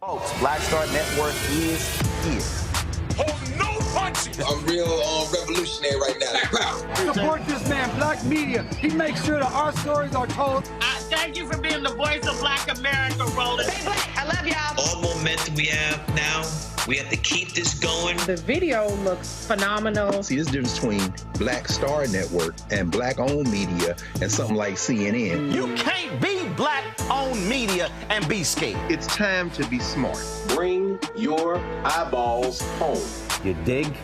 Folks, Black Star Network is here. Hold no punches. I'm real revolutionary right now. Support this man, Black Media. He makes sure that our stories are told. Thank you for being the voice of Black America, Roland. Stay black. I love y'all. All momentum we have now, we have to keep this going. The video looks phenomenal. See, this difference between Black Star Network and Black-owned media and something like CNN. You can't be Black-owned media and be scared. It's time to be smart. Bring your eyeballs home. You dig?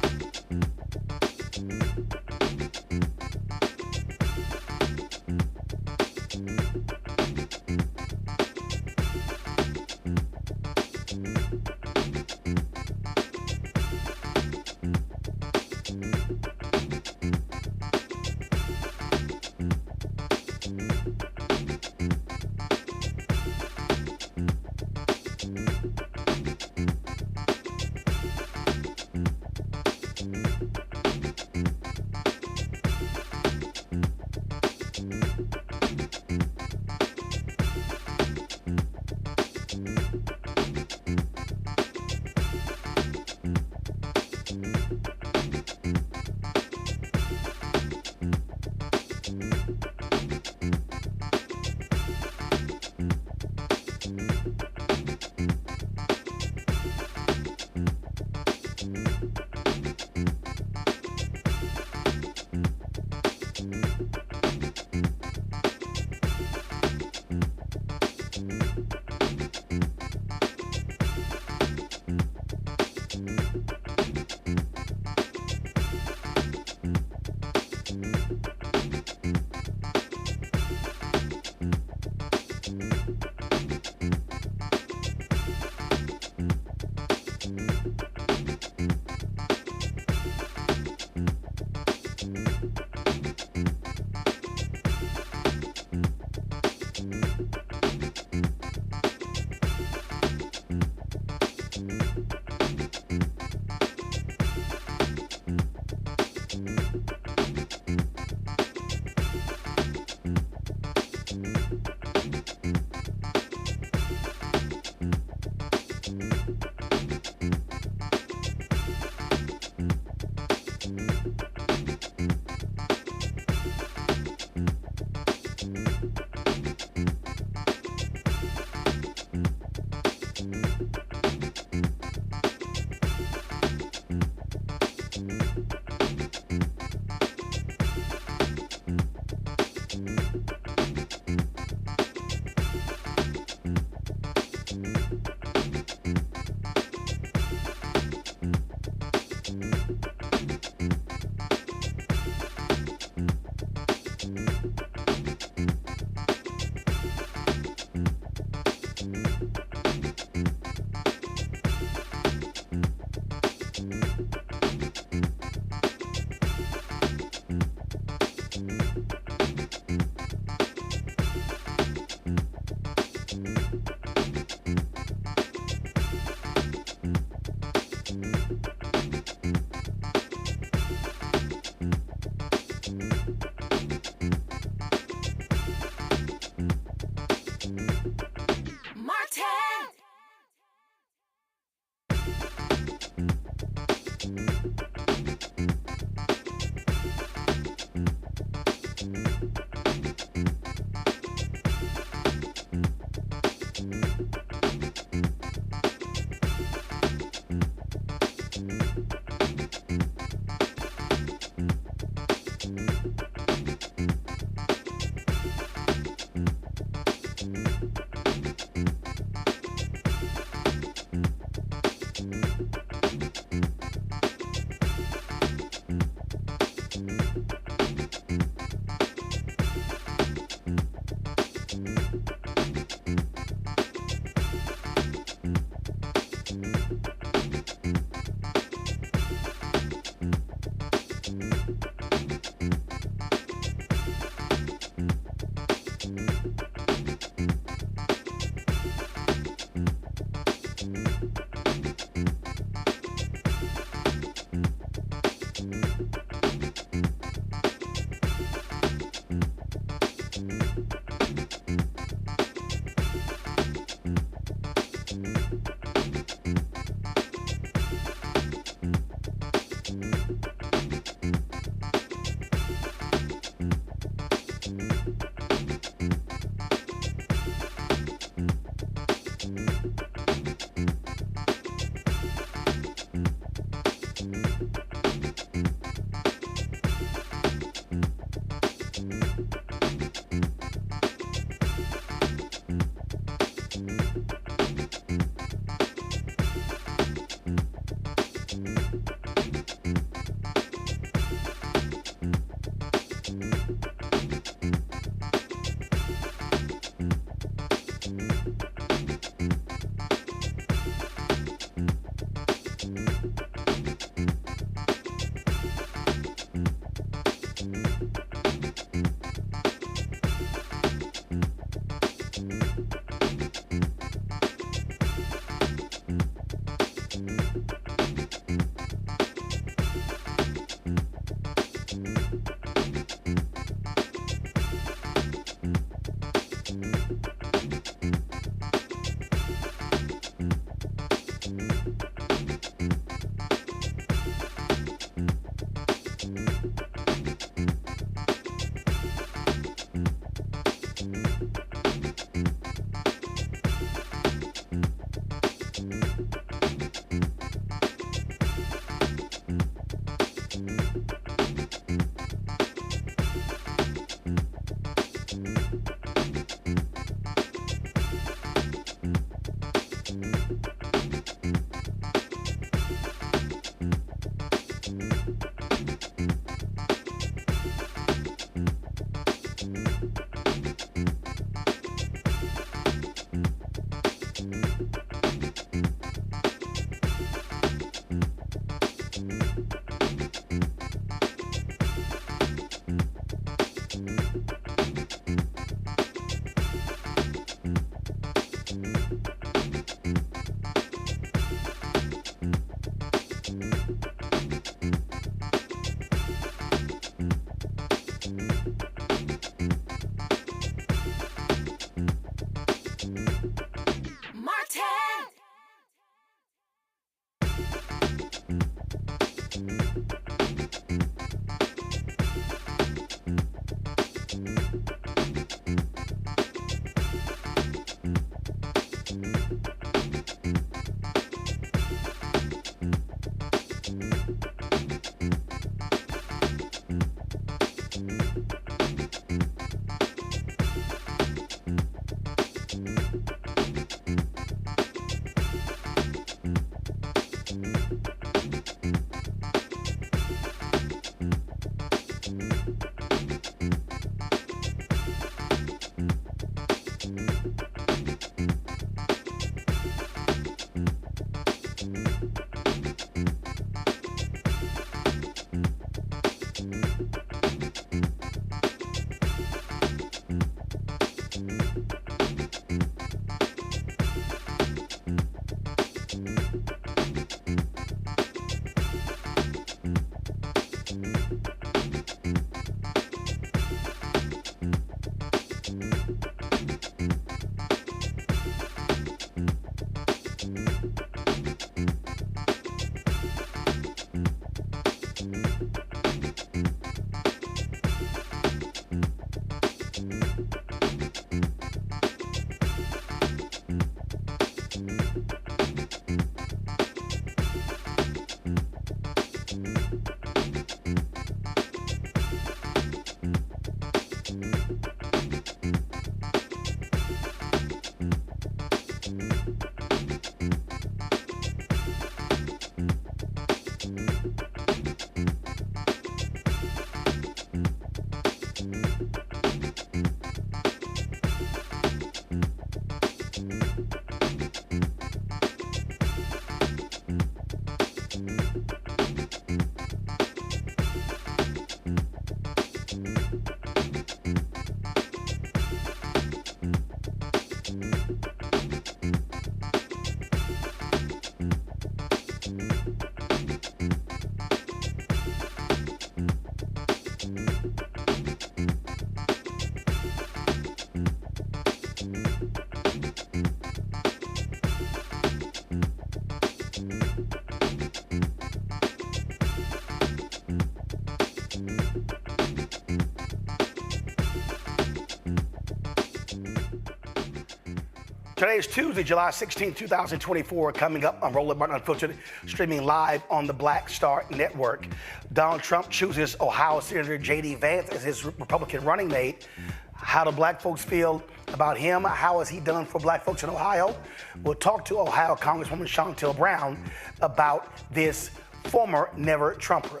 Today is Tuesday, July 16, 2024, coming up on Roland Martin Unfiltered, streaming live on the Black Star Network. Donald Trump chooses Ohio Senator J.D. Vance as his Republican running mate. How do black folks feel about him? How has he done for black folks in Ohio? We'll talk to Ohio Congresswoman Shotel Brown about this former never Trumper.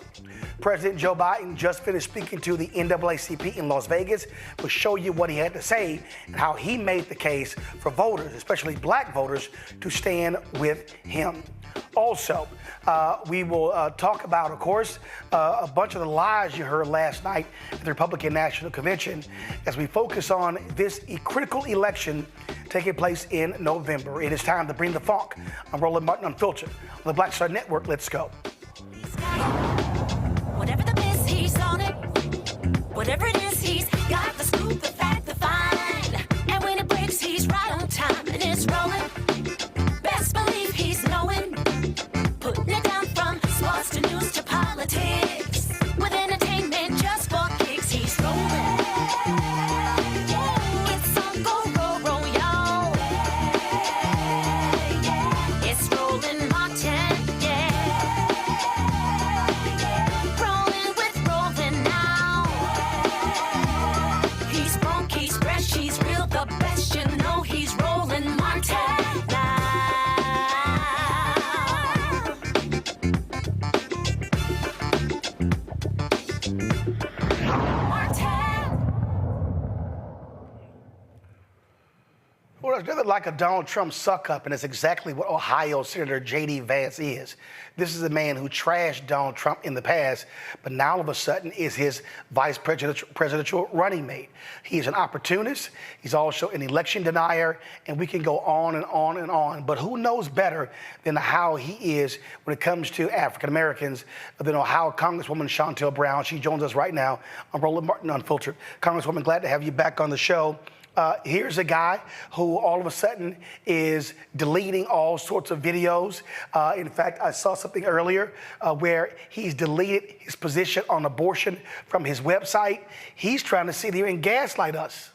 President Joe Biden just finished speaking to the NAACP in Las Vegas. We'll show you what he had to say and how he made the case for voters, especially black voters, to stand with him. Also, we will talk about, of course, a bunch of the lies you heard last night at the Republican National Convention as we focus on this critical election taking place in November. It is time to bring the funk on Roland Martin Unfiltered on the Black Star Network. Let's go. Whatever the biz, he's on it. Whatever it is, he's got the scoop, the fact, the find. And when it breaks, he's right on time and it's rolling. Best believe he's knowing. Putting it down from sports to news to politics. With entertainment just for kicks, he's rolling. It's on go, roll, roll, y'all. It's Roland Martin, rolling with Roland now. He's funk, he's fresh, he's real, the best, you know he's Roland Martin now. Well, there's nothing like a Donald Trump suck-up, and it's exactly what Ohio Senator J.D. Vance is. This is a man who trashed Donald Trump in the past, but now all of a sudden is his vice presidential running mate. He is an opportunist. He's also an election denier, and we can go on and on and on. But who knows better than how he is when it comes to African Americans than Ohio Congresswoman Shotel Brown. She joins us right now on Roland Martin Unfiltered. Congresswoman, glad to have you back on the show. Here's a guy who all of a sudden is deleting all sorts of videos. In fact, I saw something earlier where he's deleted his position on abortion from his website. He's trying to sit here and gaslight us.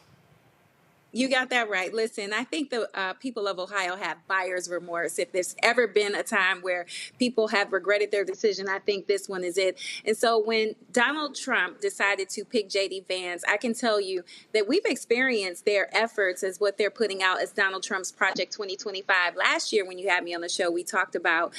You got that right. Listen, I think the people of Ohio have buyer's remorse. If there's ever been a time where people have regretted their decision, I think this one is it. And so when Donald Trump decided to pick J.D. Vance, I can tell you that we've experienced their efforts as what they're putting out as Donald Trump's Project 2025. Last year, when you had me on the show, we talked about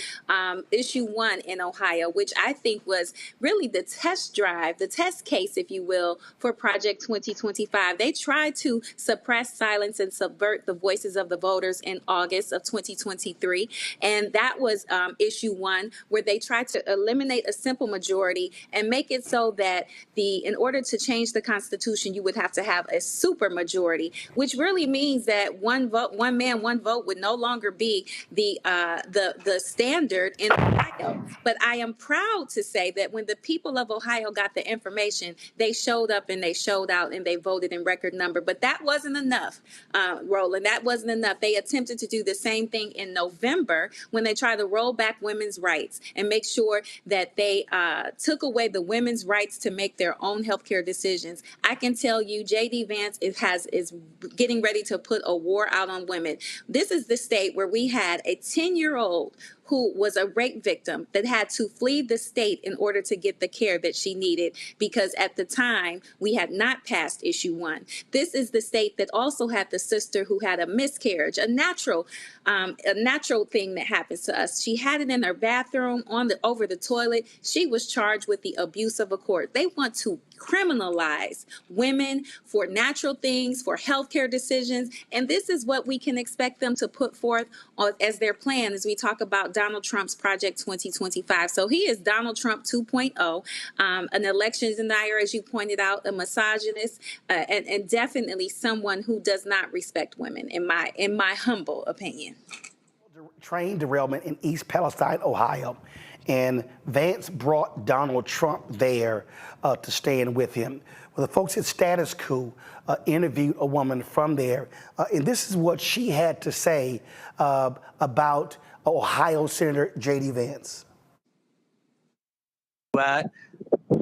issue 1 in Ohio, which I think was really the test drive, the test case, if you will, for Project 2025. They tried to suppress, silence, and subvert the voices of the voters in August of 2023. And that was issue 1, where they tried to eliminate a simple majority and make it so that in order to change the Constitution, you would have to have a super majority, which really means that one vote, one man, one vote would no longer be the standard in Ohio. But I am proud to say that when the people of Ohio got the information, they showed up and they showed out and they voted in record number. But that wasn't enough, Roland. That wasn't enough. They attempted to do the same thing in November when they tried to roll back women's rights and make sure that they took away the women's rights to make their own healthcare decisions. I can tell you, J.D. Vance is getting ready to put a war out on women. This is the state where we had a 10-year-old who was a rape victim that had to flee the state in order to get the care that she needed, because at the time we had not passed issue 1. This is the state that also had the sister who had a miscarriage, a natural thing that happens to us. She had it in her bathroom over the toilet. She was charged with the abuse of a court. They want to criminalize women for natural things, for healthcare decisions, and this is what we can expect them to put forth as their plan as we talk about Donald Trump's Project 2025. So he is Donald Trump 2.0, an elections denier, as you pointed out, a misogynist, and definitely someone who does not respect women, in my humble opinion. Train derailment in East Palestine, Ohio. And Vance brought Donald Trump there to stand with him. Well, the folks at Status Quo interviewed a woman from there, and this is what she had to say about Ohio Senator J.D. Vance. That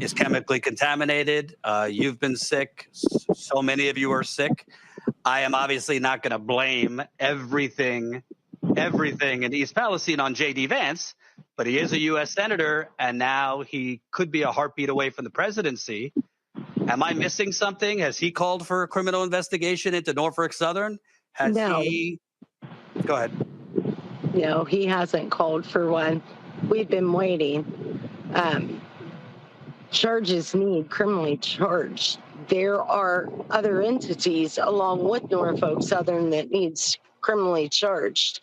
is chemically contaminated. You've been sick. So many of you are sick. I am obviously not going to blame everything in East Palestine on J.D. Vance, but he is a U.S. senator, and now he could be a heartbeat away from the presidency. Am I missing something? Has he called for a criminal investigation into Norfolk Southern? No. Go ahead. No, he hasn't called for one. We've been waiting. Charges need criminally charged. There are other entities along with Norfolk Southern that needs criminally charged.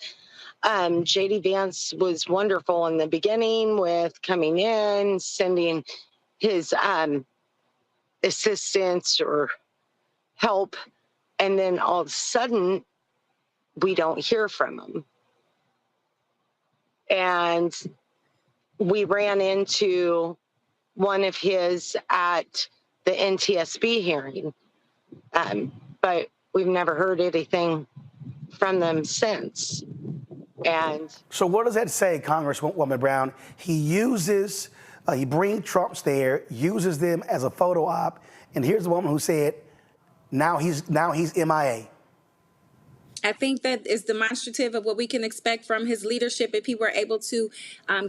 J.D. Vance was wonderful in the beginning with coming in, sending his assistance or help, and then all of a sudden, we don't hear from him. And we ran into one of his at the NTSB hearing, but we've never heard anything from them since. And so what does that say, Congresswoman Brown? He brings Trumps there, uses them as a photo op, and here's the woman who said, now he's MIA. I think that is demonstrative of what we can expect from his leadership if he were able to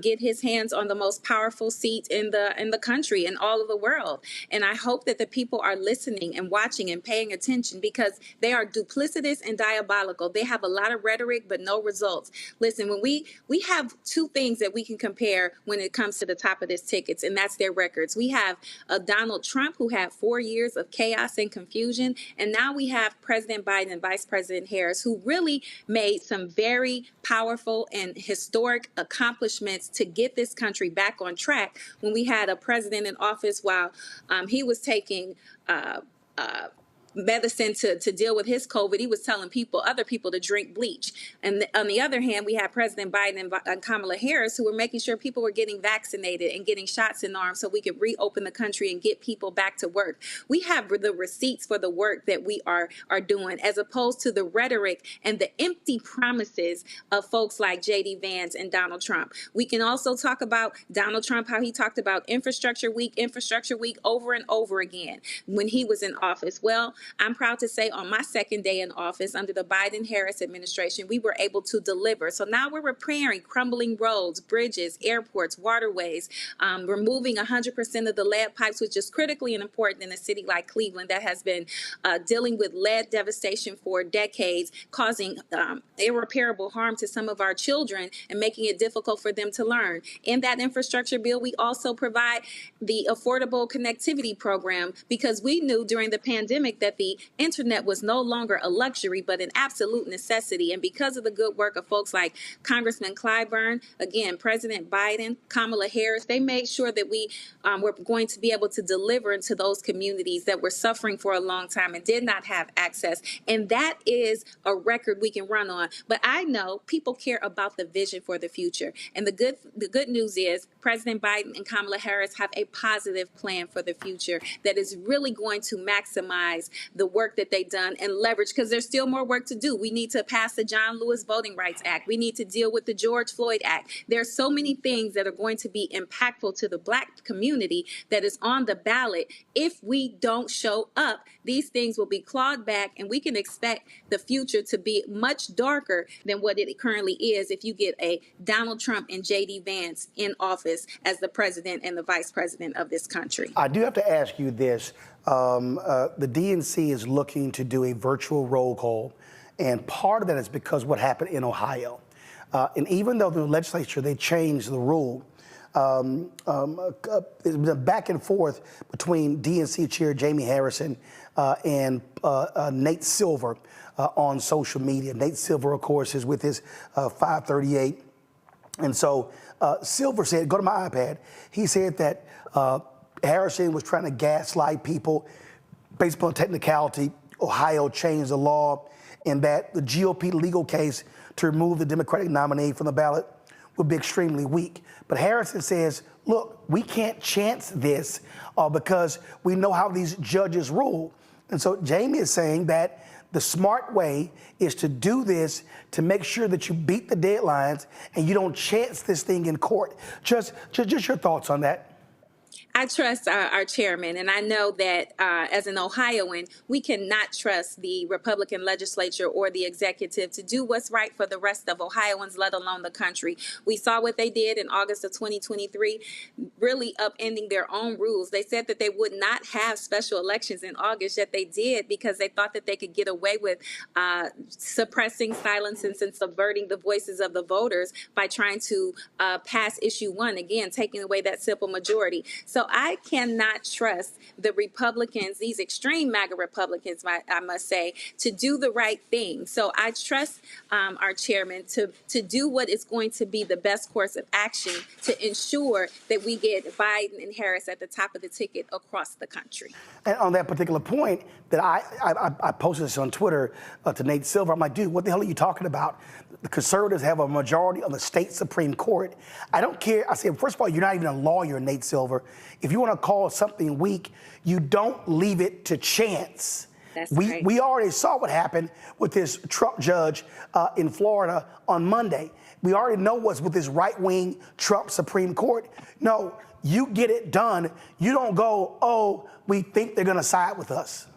get his hands on the most powerful seat in the country and all of the world. And I hope that the people are listening and watching and paying attention, because they are duplicitous and diabolical. They have a lot of rhetoric, but no results. Listen, when we have two things that we can compare when it comes to the top of this tickets, and that's their records. We have a Donald Trump who had 4 years of chaos and confusion, and now we have President Biden and Vice President Harris, who really made some very powerful and historic accomplishments to get this country back on track when we had a president in office while he was taking medicine to deal with his COVID. He was telling other people to drink bleach. And on the other hand, we had President Biden and Kamala Harris, who were making sure people were getting vaccinated and getting shots in arms so we could reopen the country and get people back to work. We have the receipts for the work that we are doing, as opposed to the rhetoric and the empty promises of folks like J.D. Vance and Donald Trump. We can also talk about Donald Trump, how he talked about infrastructure week over and over again when he was in office. Well, I'm proud to say on my second day in office under the Biden-Harris administration, we were able to deliver. So now we're repairing crumbling roads, bridges, airports, waterways, removing 100% of the lead pipes, which is critically important in a city like Cleveland that has been dealing with lead devastation for decades, causing irreparable harm to some of our children and making it difficult for them to learn. In that infrastructure bill, we also provide the Affordable Connectivity Program, because we knew during the pandemic that the internet was no longer a luxury, but an absolute necessity. And because of the good work of folks like Congressman Clyburn, again, President Biden, Kamala Harris, they made sure that we were going to be able to deliver into those communities that were suffering for a long time and did not have access. And that is a record we can run on. But I know people care about the vision for the future. And the good news is President Biden and Kamala Harris have a positive plan for the future that is really going to maximize the work that they've done and leverage, because there's still more work to do. We need to pass the John Lewis Voting Rights Act. We need to deal with the George Floyd Act. There's so many things that are going to be impactful to the Black community that is on the ballot. If we don't show up, these things will be clawed back, and we can expect the future to be much darker than what it currently is if you get a Donald Trump and J.D. Vance in office as the president and the vice president of this country. I do have to ask you this. The DNC is looking to do a virtual roll call, and part of that is because what happened in Ohio. And even though the legislature, they changed the rule, it's been back and forth between DNC Chair Jamie Harrison and Nate Silver on social media. Nate Silver, of course, is with his 538. And so Silver said, go to my iPad, he said that Harrison was trying to gaslight people based upon technicality. Ohio changed the law, and that the GOP legal case to remove the Democratic nominee from the ballot would be extremely weak. But Harrison says, look, we can't chance this because we know how these judges rule. And so Jamie is saying that the smart way is to do this to make sure that you beat the deadlines and you don't chance this thing in court. Just your thoughts on that. I trust our chairman, and I know that as an Ohioan, we cannot trust the Republican legislature or the executive to do what's right for the rest of Ohioans, let alone the country. We saw what they did in August of 2023, really upending their own rules. They said that they would not have special elections in August, yet they did because they thought that they could get away with suppressing, silencing, and subverting the voices of the voters by trying to pass issue 1, again, taking away that simple majority. So I cannot trust the Republicans, these extreme MAGA Republicans, I must say, to do the right thing. So I trust our chairman to do what is going to be the best course of action to ensure that we get Biden and Harris at the top of the ticket across the country. And on that particular point, that I posted this on Twitter to Nate Silver. I'm like, dude, what the hell are you talking about? The conservatives have a majority on the state Supreme Court. I don't care. I said, first of all, you're not even a lawyer, Nate Silver. If you want to call something weak, you don't leave it to chance. That's right. We already saw what happened with this Trump judge in Florida on Monday. We already know what's with this right-wing Trump Supreme Court. No, you get it done. You don't go, oh, we think they're going to side with us.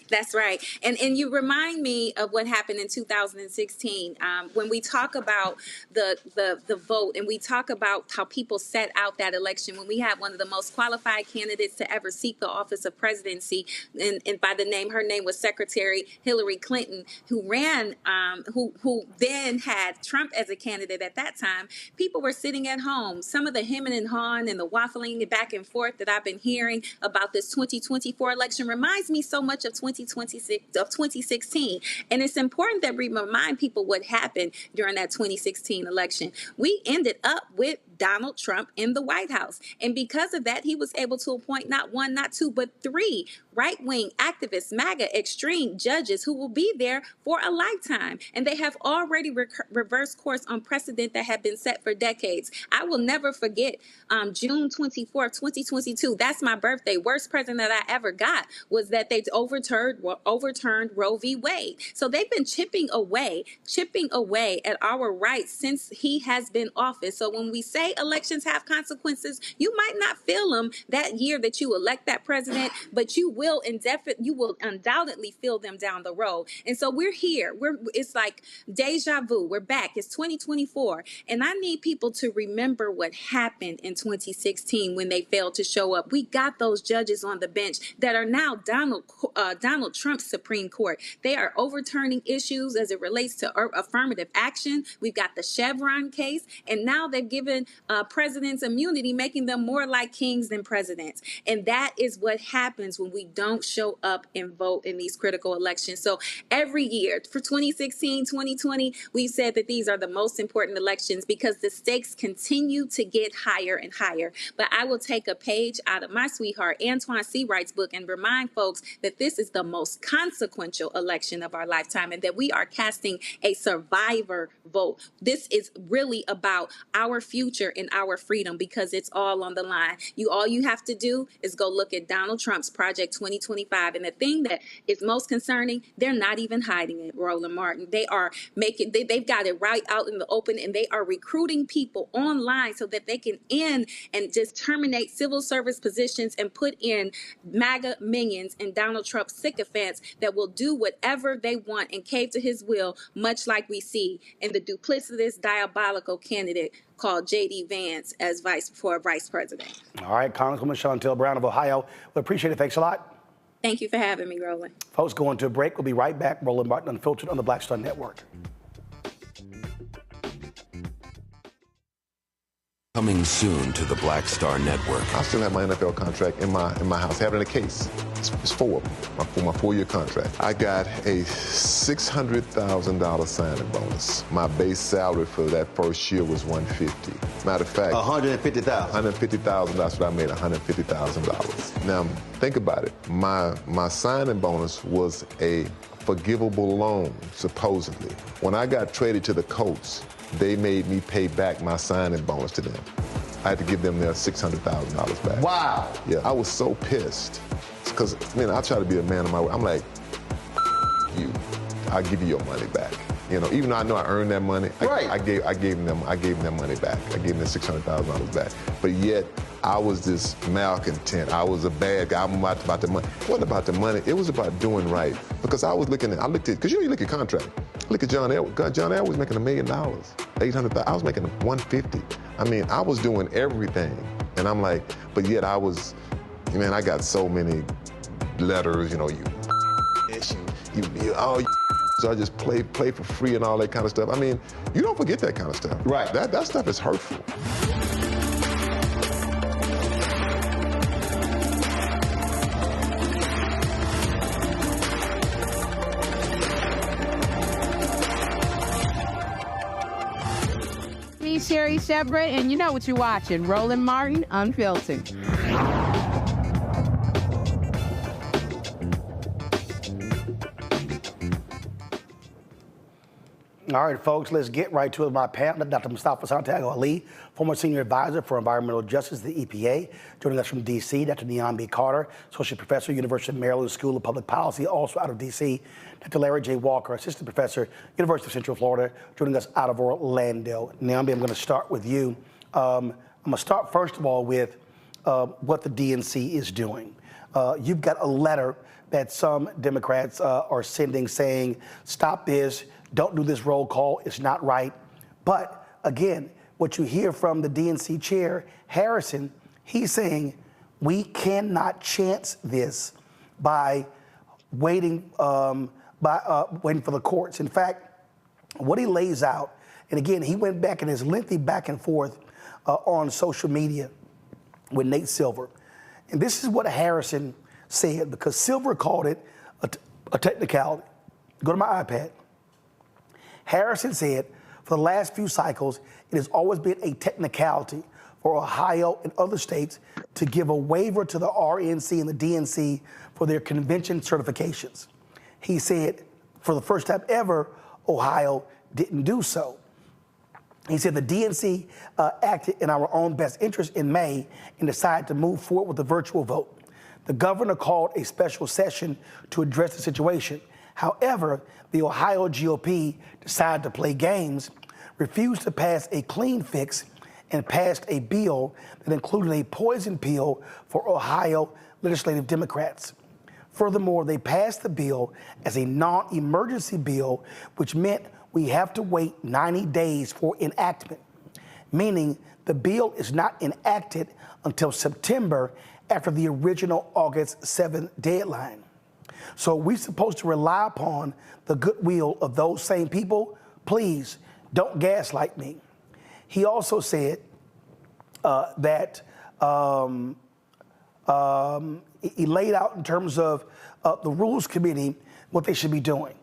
That's right. And you remind me of what happened in 2016 when we talk about the vote and we talk about how people set out that election, when we had one of the most qualified candidates to ever seek the office of presidency, and by the name, her name was Secretary Hillary Clinton, who ran, who then had Trump as a candidate at that time. People were sitting at home. Some of the hemming and hawing and the waffling back and forth that I've been hearing about this 2024 election reminds me so much of 2016. And it's important that we remind people what happened during that 2016 election. We ended up with Donald Trump in the White House. And because of that, he was able to appoint not 1, not 2, but 3 right-wing activists, MAGA extreme judges who will be there for a lifetime. And they have already reversed course on precedent that had been set for decades. I will never forget June 24, 2022. That's my birthday. Worst present that I ever got was that they overturned Roe v. Wade. So they've been chipping away at our rights since he has been office. So when we say elections have consequences, you might not feel them that year that you elect that president, but you will undoubtedly feel them down the road. And so we're here. It's like deja vu. We're back. It's 2024. And I need people to remember what happened in 2016 when they failed to show up. We got those judges on the bench that are now Donald Trump's Supreme Court. They are overturning issues as it relates to affirmative action. We've got the Chevron case, and now they've given presidents immunity, making them more like kings than presidents. And that is what happens when we don't show up and vote in these critical elections. So every year for 2016, 2020, we've said that these are the most important elections because the stakes continue to get higher and higher. But I will take a page out of my sweetheart Antoine Seawright's book and remind folks that this is the most consequential election of our lifetime and that we are casting a survivor vote. This is really about our future future and our freedom, because it's all on the line. All you have to do is go look at Donald Trump's Project 2025. And the thing that is most concerning, they're not even hiding it, Roland Martin. They are they've got it right out in the open, and they are recruiting people online so that they can end and just terminate civil service positions and put in MAGA minions and Donald Trump sycophants that will do whatever they want and cave to his will, much like we see in the duplicitous, diabolical candidate called J.D. Vance as vice president. All right, Congresswoman Shotel Brown of Ohio. We appreciate it. Thanks a lot. Thank you for having me, Roland. Folks, going to a break. We'll be right back. Roland Martin Unfiltered on the Black Star Network. Coming soon to the Black Star Network. I still have my NFL contract in my house, having a case. It's 4 of them, my 4-year contract. I got a $600,000 signing bonus. My base salary for that first year was $150,000. Matter of fact, $150,000. $150,000. That's what I made, $150,000. Now think about it. My signing bonus was a forgivable loan, supposedly. When I got traded to the Colts, they made me pay back my signing bonus to them. I had to give them their $600,000 back. Wow. Yeah, I was so pissed. Because, I try to be a man of my word. I'm like, you, I'll give you your money back. Even though I know I earned that money, right. I gave them their money back. I gave them their $600,000 back. But yet, I was this malcontent. I was a bad guy. I'm about the money. It wasn't about the money. It was about doing right. Because I looked at, because you look at contract. Look at John Edwards. John Edwards was making $1 million, $800,000. I was making $150,000. I was doing everything. And I'm like, but yet I was, I got so many letters, so I just play for free and all that kind of stuff. You don't forget that kind of stuff. Right. That stuff is hurtful. Sherry Shepard, and you know what you're watching, Roland Martin Unfiltered. All right, folks, let's get right to it. My panel, Dr. Mustafa Santiago Ali, former senior advisor for environmental justice at the EPA. Joining us from D.C., Dr. Niambi Carter, associate professor, University of Maryland School of Public Policy, also out of D.C. Dr. Larry J. Walker, assistant professor, University of Central Florida, joining us out of Orlando. Niambi, I'm going to start with you. I'm going to start, first of all, with what the DNC is doing. You've got a letter that some Democrats are sending saying, stop this. Don't do this roll call. It's not right. But again, what you hear from the DNC chair, Harrison, he's saying we cannot chance this by waiting for the courts. In fact, what he lays out, and again, he went back in his lengthy back and forth on social media with Nate Silver. And this is what Harrison said, because Silver called it a technicality. Go to my iPad. Harrison said, for the last few cycles, it has always been a technicality for Ohio and other states to give a waiver to the RNC and the DNC for their convention certifications. He said, for the first time ever, Ohio didn't do so. He said the DNC acted in our own best interest in May and decided to move forward with the virtual vote. The governor called a special session to address the situation. However, the Ohio GOP decided to play games, refused to pass a clean fix, and passed a bill that included a poison pill for Ohio legislative Democrats. Furthermore, they passed the bill as a non-emergency bill, which meant we have to wait 90 days for enactment, meaning the bill is not enacted until September after the original August 7th deadline. So we're supposed to rely upon the goodwill of those same people. Please don't gaslight me. He also said that he laid out in terms of the Rules Committee what they should be doing.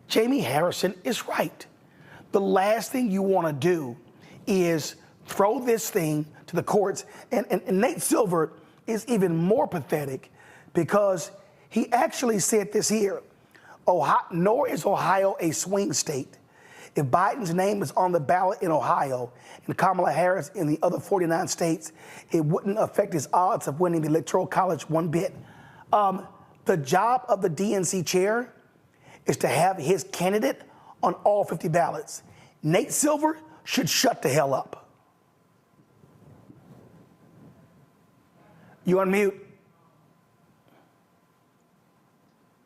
Jamie Harrison is right. The last thing you want to do is throw this thing to the courts. And Nate Silver is even more pathetic because he actually said this here. Nor is Ohio a swing state. If Biden's name is on the ballot in Ohio and Kamala Harris in the other 49 states, it wouldn't affect his odds of winning the Electoral College one bit. The job of the DNC chair is to have his candidate on all 50 ballots. Nate Silver should shut the hell up. You on mute.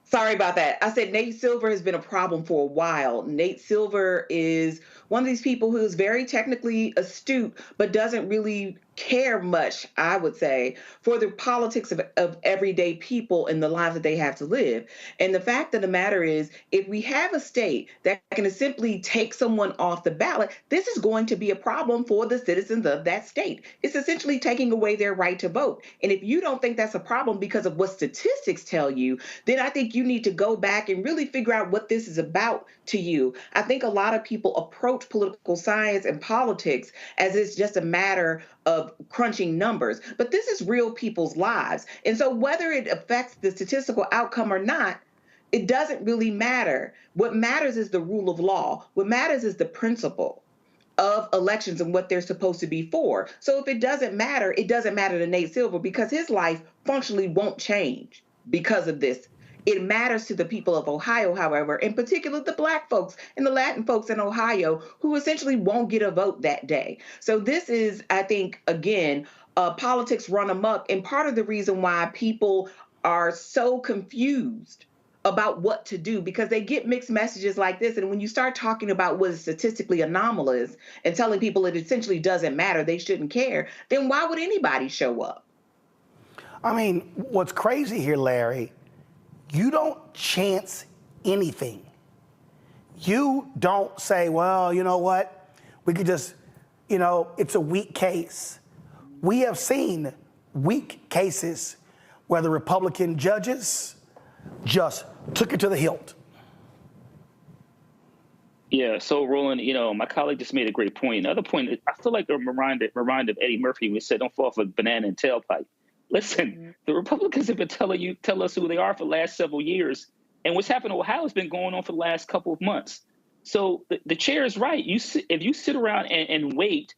Sorry about that. I said Nate Silver has been a problem for a while. Nate Silver is one of these people who is very technically astute, but doesn't really care much, I would say, for the politics of everyday people and the lives that they have to live. And the fact of the matter is, if we have a state that can simply take someone off the ballot, this is going to be a problem for the citizens of that state. It's essentially taking away their right to vote. And if you don't think that's a problem because of what statistics tell you, then I think you need to go back and really figure out what this is about to you. I think a lot of people approach political science and politics as it's just a matter of crunching numbers, but this is real people's lives. And so whether it affects the statistical outcome or not, it doesn't really matter. What matters is the rule of law. What matters is the principle of elections and what they're supposed to be for. So if it doesn't matter to Nate Silver because his life functionally won't change because of this. It matters to the people of Ohio, however, in particular the Black folks and the Latin folks in Ohio who essentially won't get a vote that day. So this is, I think, again, politics run amok. And part of the reason why people are so confused about what to do, because they get mixed messages like this. And when you start talking about what is statistically anomalous and telling people it essentially doesn't matter, they shouldn't care, then why would anybody show up? I mean, what's crazy here, Larry, you don't chance anything. You don't say, well, you know what? We could just, it's a weak case. We have seen weak cases where the Republican judges just took it to the hilt. Yeah, so Roland, my colleague just made a great point. Another point, I feel like I'm reminded of Eddie Murphy who said, don't fall off a banana and tailpipe. Listen, the Republicans have been tell us who they are for the last several years. And what's happened in Ohio has been going on for the last couple of months. So the chair is right. If you sit around and wait,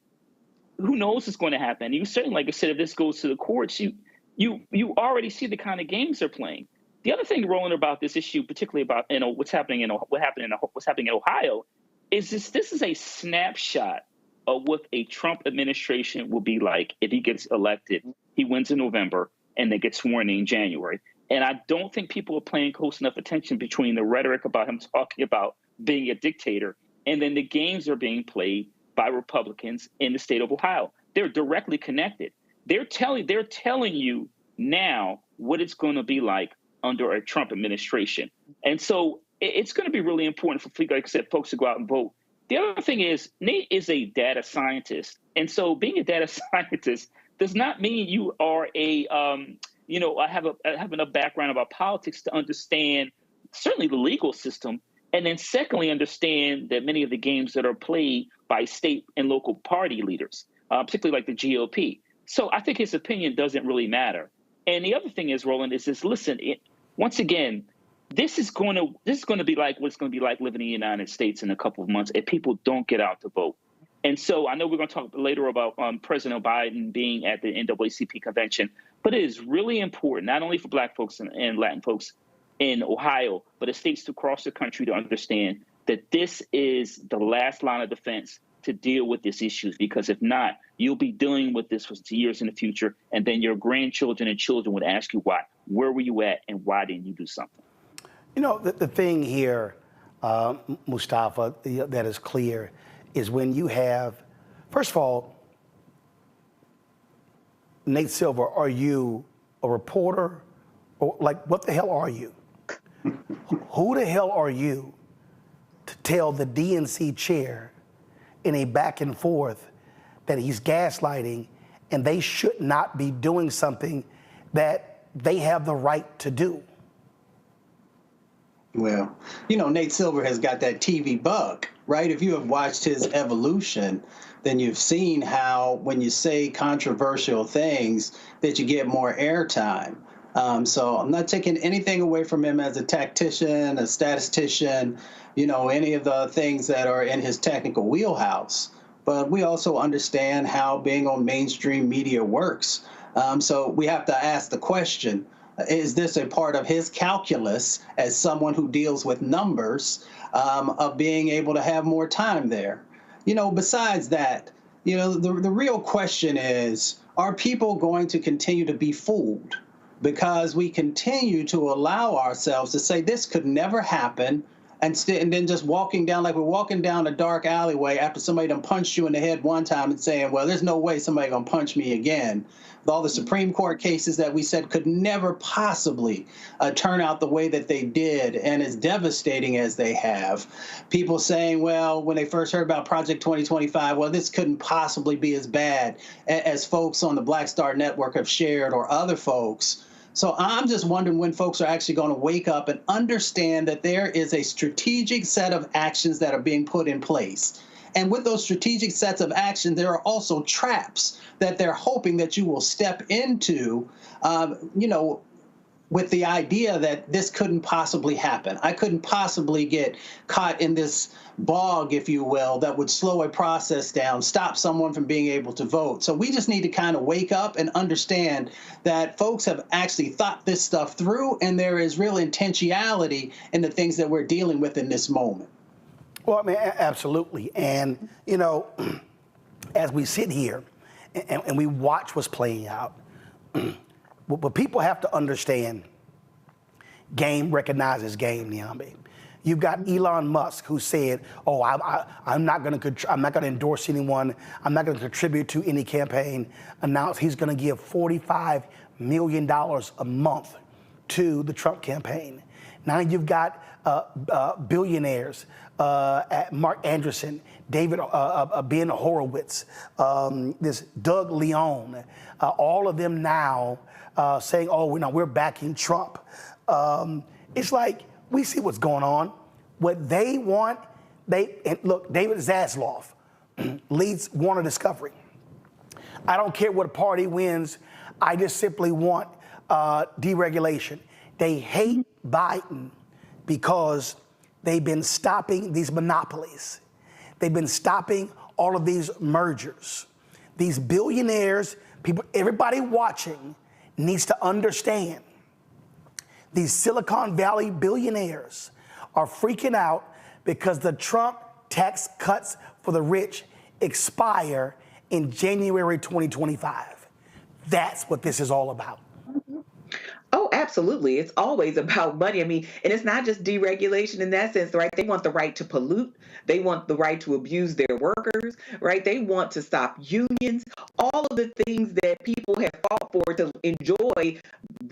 who knows what's going to happen? You certainly, like I said, if this goes to the courts, you already see the kind of games they're playing. The other thing, Roland, about this issue, particularly about what's happening in Ohio, is this is a snapshot of what a Trump administration will be like if he gets elected. He wins in November and they get sworn in January. And I don't think people are paying close enough attention between the rhetoric about him talking about being a dictator and then the games are being played by Republicans in the state of Ohio. They're directly connected. They're telling you now what it's going to be like under a Trump administration. And so it's going to be really important for, like I said, folks to go out and vote. The other thing is Nate is a data scientist. And so being a data scientist does not mean you are have enough background about politics to understand certainly the legal system. And then secondly, understand that many of the games that are played by state and local party leaders, particularly like the GOP. So I think his opinion doesn't really matter. And the other thing is, Roland, listen, once again, this is going to be like what it's going to be like living in the United States in a couple of months if people don't get out to vote. And so I know we're going to talk later about President Biden being at the NAACP convention, but it is really important, not only for Black folks and Latin folks in Ohio, but the states across the country to understand that this is the last line of defense to deal with these issues, because if not, you'll be dealing with this for years in the future, and then your grandchildren and children would ask you why. Where were you at, and why didn't you do something? The thing here, Mustafa, that is clear is when you have, first of all, Nate Silver, are you a reporter? Or what the hell are you? Who the hell are you to tell the DNC chair in a back and forth that he's gaslighting and they should not be doing something that they have the right to do? Well, Nate Silver has got that TV bug, right? If you have watched his evolution, then you've seen how when you say controversial things that you get more airtime. So I'm not taking anything away from him as a tactician, a statistician, any of the things that are in his technical wheelhouse. But we also understand how being on mainstream media works. So we have to ask the question, is this a part of his calculus as someone who deals with numbers of being able to have more time there? Besides that, the real question is, are people going to continue to be fooled? Because we continue to allow ourselves to say this could never happen, and then just walking down like we're walking down a dark alleyway after somebody done punched you in the head one time and saying, well, there's no way somebody gonna punch me again. With all the Supreme Court cases that we said could never possibly turn out the way that they did, and as devastating as they have. People saying, well, when they first heard about Project 2025, well, this couldn't possibly be as bad as folks on the Black Star Network have shared, or other folks. So I'm just wondering when folks are actually going to wake up and understand that there is a strategic set of actions that are being put in place. And with those strategic sets of actions, there are also traps that they're hoping that you will step into, with the idea that this couldn't possibly happen. I couldn't possibly get caught in this bog, if you will, that would slow a process down, stop someone from being able to vote. So we just need to kind of wake up and understand that folks have actually thought this stuff through, and there is real intentionality in the things that we're dealing with in this moment. Well, I mean, absolutely. And, as we sit here and we watch what's playing out, but people have to understand, game recognizes game, Niambi. You've got Elon Musk, who said, "Oh, I'm not going to endorse anyone. I'm not going to contribute to any campaign." Announced he's going to give $45 million a month to the Trump campaign. Now you've got billionaires, Mark Anderson, David Ben Horowitz, this Doug Leone, all of them now saying, "Oh, we're backing Trump." It's like, we see what's going on. What they want, and look, David Zaslav leads Warner Discovery. I don't care what party wins. I just simply want deregulation. They hate Biden because they've been stopping these monopolies. They've been stopping all of these mergers. These billionaires, people, everybody watching needs to understand these Silicon Valley billionaires are freaking out because the Trump tax cuts for the rich expire in January 2025. That's what this is all about. Oh, absolutely. It's always about money. I mean, and it's not just deregulation in that sense, right? They want the right to pollute. They want the right to abuse their workers, right? They want to stop unions, all of the things that people have fought for to enjoy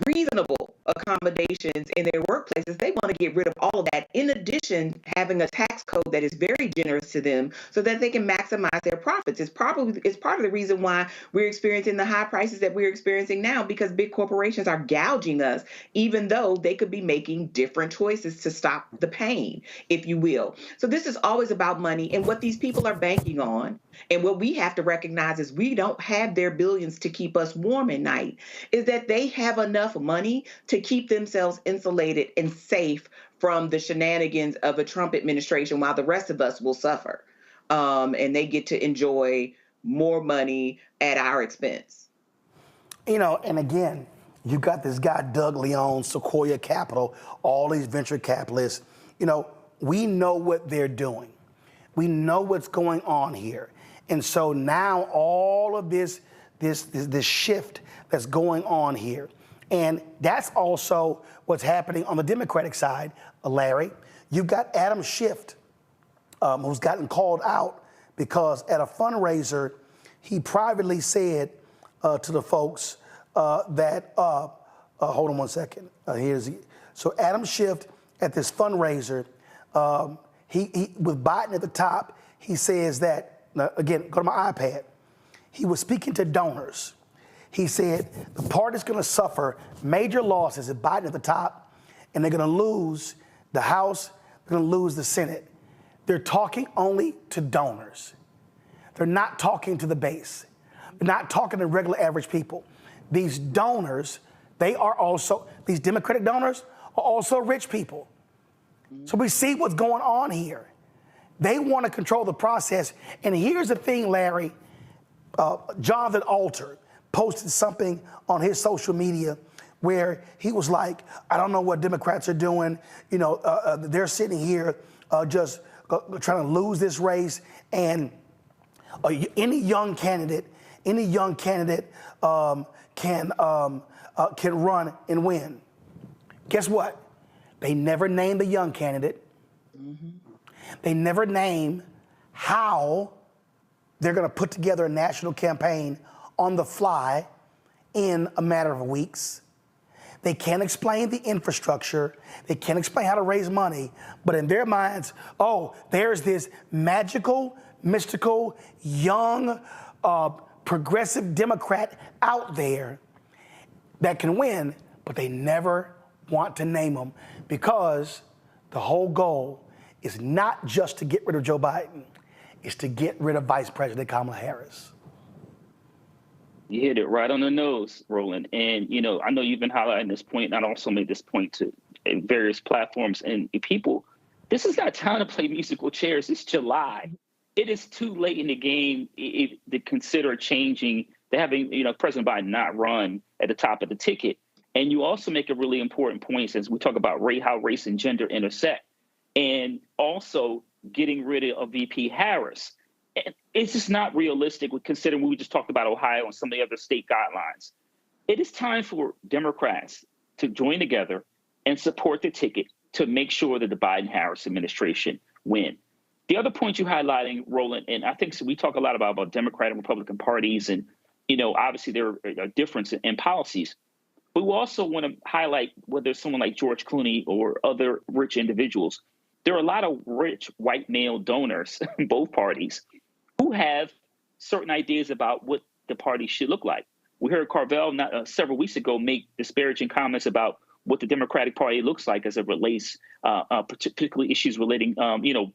reasonable accommodations in their workplaces. They want to get rid of all of that. In addition, having a tax code that is very generous to them so that they can maximize their profits. It's part of the reason why we're experiencing the high prices that we're experiencing now, because big corporations are gouging us, even though they could be making different choices to stop the pain, if you will. So this is always about money, and what these people are banking on, and what we have to recognize is we don't have their billions to keep us warm at night, is that they have enough money to keep themselves insulated and safe from the shenanigans of a Trump administration, while the rest of us will suffer. And they get to enjoy more money at our expense. And again, you got this guy, Doug Leone, Sequoia Capital, all these venture capitalists. We know what they're doing. We know what's going on here. And so now all of this shift that's going on here. And that's also what's happening on the Democratic side, Larry. You've got Adam Schiff, who's gotten called out because at a fundraiser, he privately said to the folks that, hold on one second. So Adam Schiff at this fundraiser, he with Biden at the top, he says that, again, go to my iPad. He was speaking to donors. He said the party's going to suffer major losses at Biden at the top, and they're going to lose the House, they're going to lose the Senate. They're talking only to donors. They're not talking to the base. They're not talking to regular average people. These donors They are also, these Democratic donors are also rich people. So we see what's going on here. They want to control the process. And here's the thing, Larry. Jonathan Alter posted something on his social media where he was like, I don't know what Democrats are doing. You know, they're sitting here just trying to lose this race. And any young candidate can run and win. Guess what? They never named the young candidate. They never name how they're going to put together a national campaign on the fly in a matter of weeks. They can't explain the infrastructure. They can't explain how to raise money. But in their minds, oh, there's this magical, mystical, young, progressive Democrat out there that can win, but they never want to name them because the whole goal is not just to get rid of Joe Biden, it's to get rid of Vice President Kamala Harris. You hit it right on the nose, Roland. And, you know, I know you've been highlighting this point, and I also made this point to various platforms and people. This is not time to play musical chairs. It's July. It is too late in the game to consider changing, to having, you know, President Biden not run at the top of the ticket. And you also make a really important point since we talk about how race and gender intersect, and also getting rid of VP Harris. And it's just not realistic considering we just talked about Ohio and some of the other state guidelines. It is time for Democrats to join together and support the ticket to make sure that the Biden-Harris administration win. The other point you're highlighting, Roland, and I think so we talk a lot about Democrat and Republican parties, and, you know, obviously there are a difference in policies. But we also want to highlight whether someone like George Clooney or other rich individuals. There are a lot of rich white male donors in both parties who have certain ideas about what the party should look like. We heard Carvel several weeks ago make disparaging comments about what the Democratic Party looks like as it relates, particularly issues relating,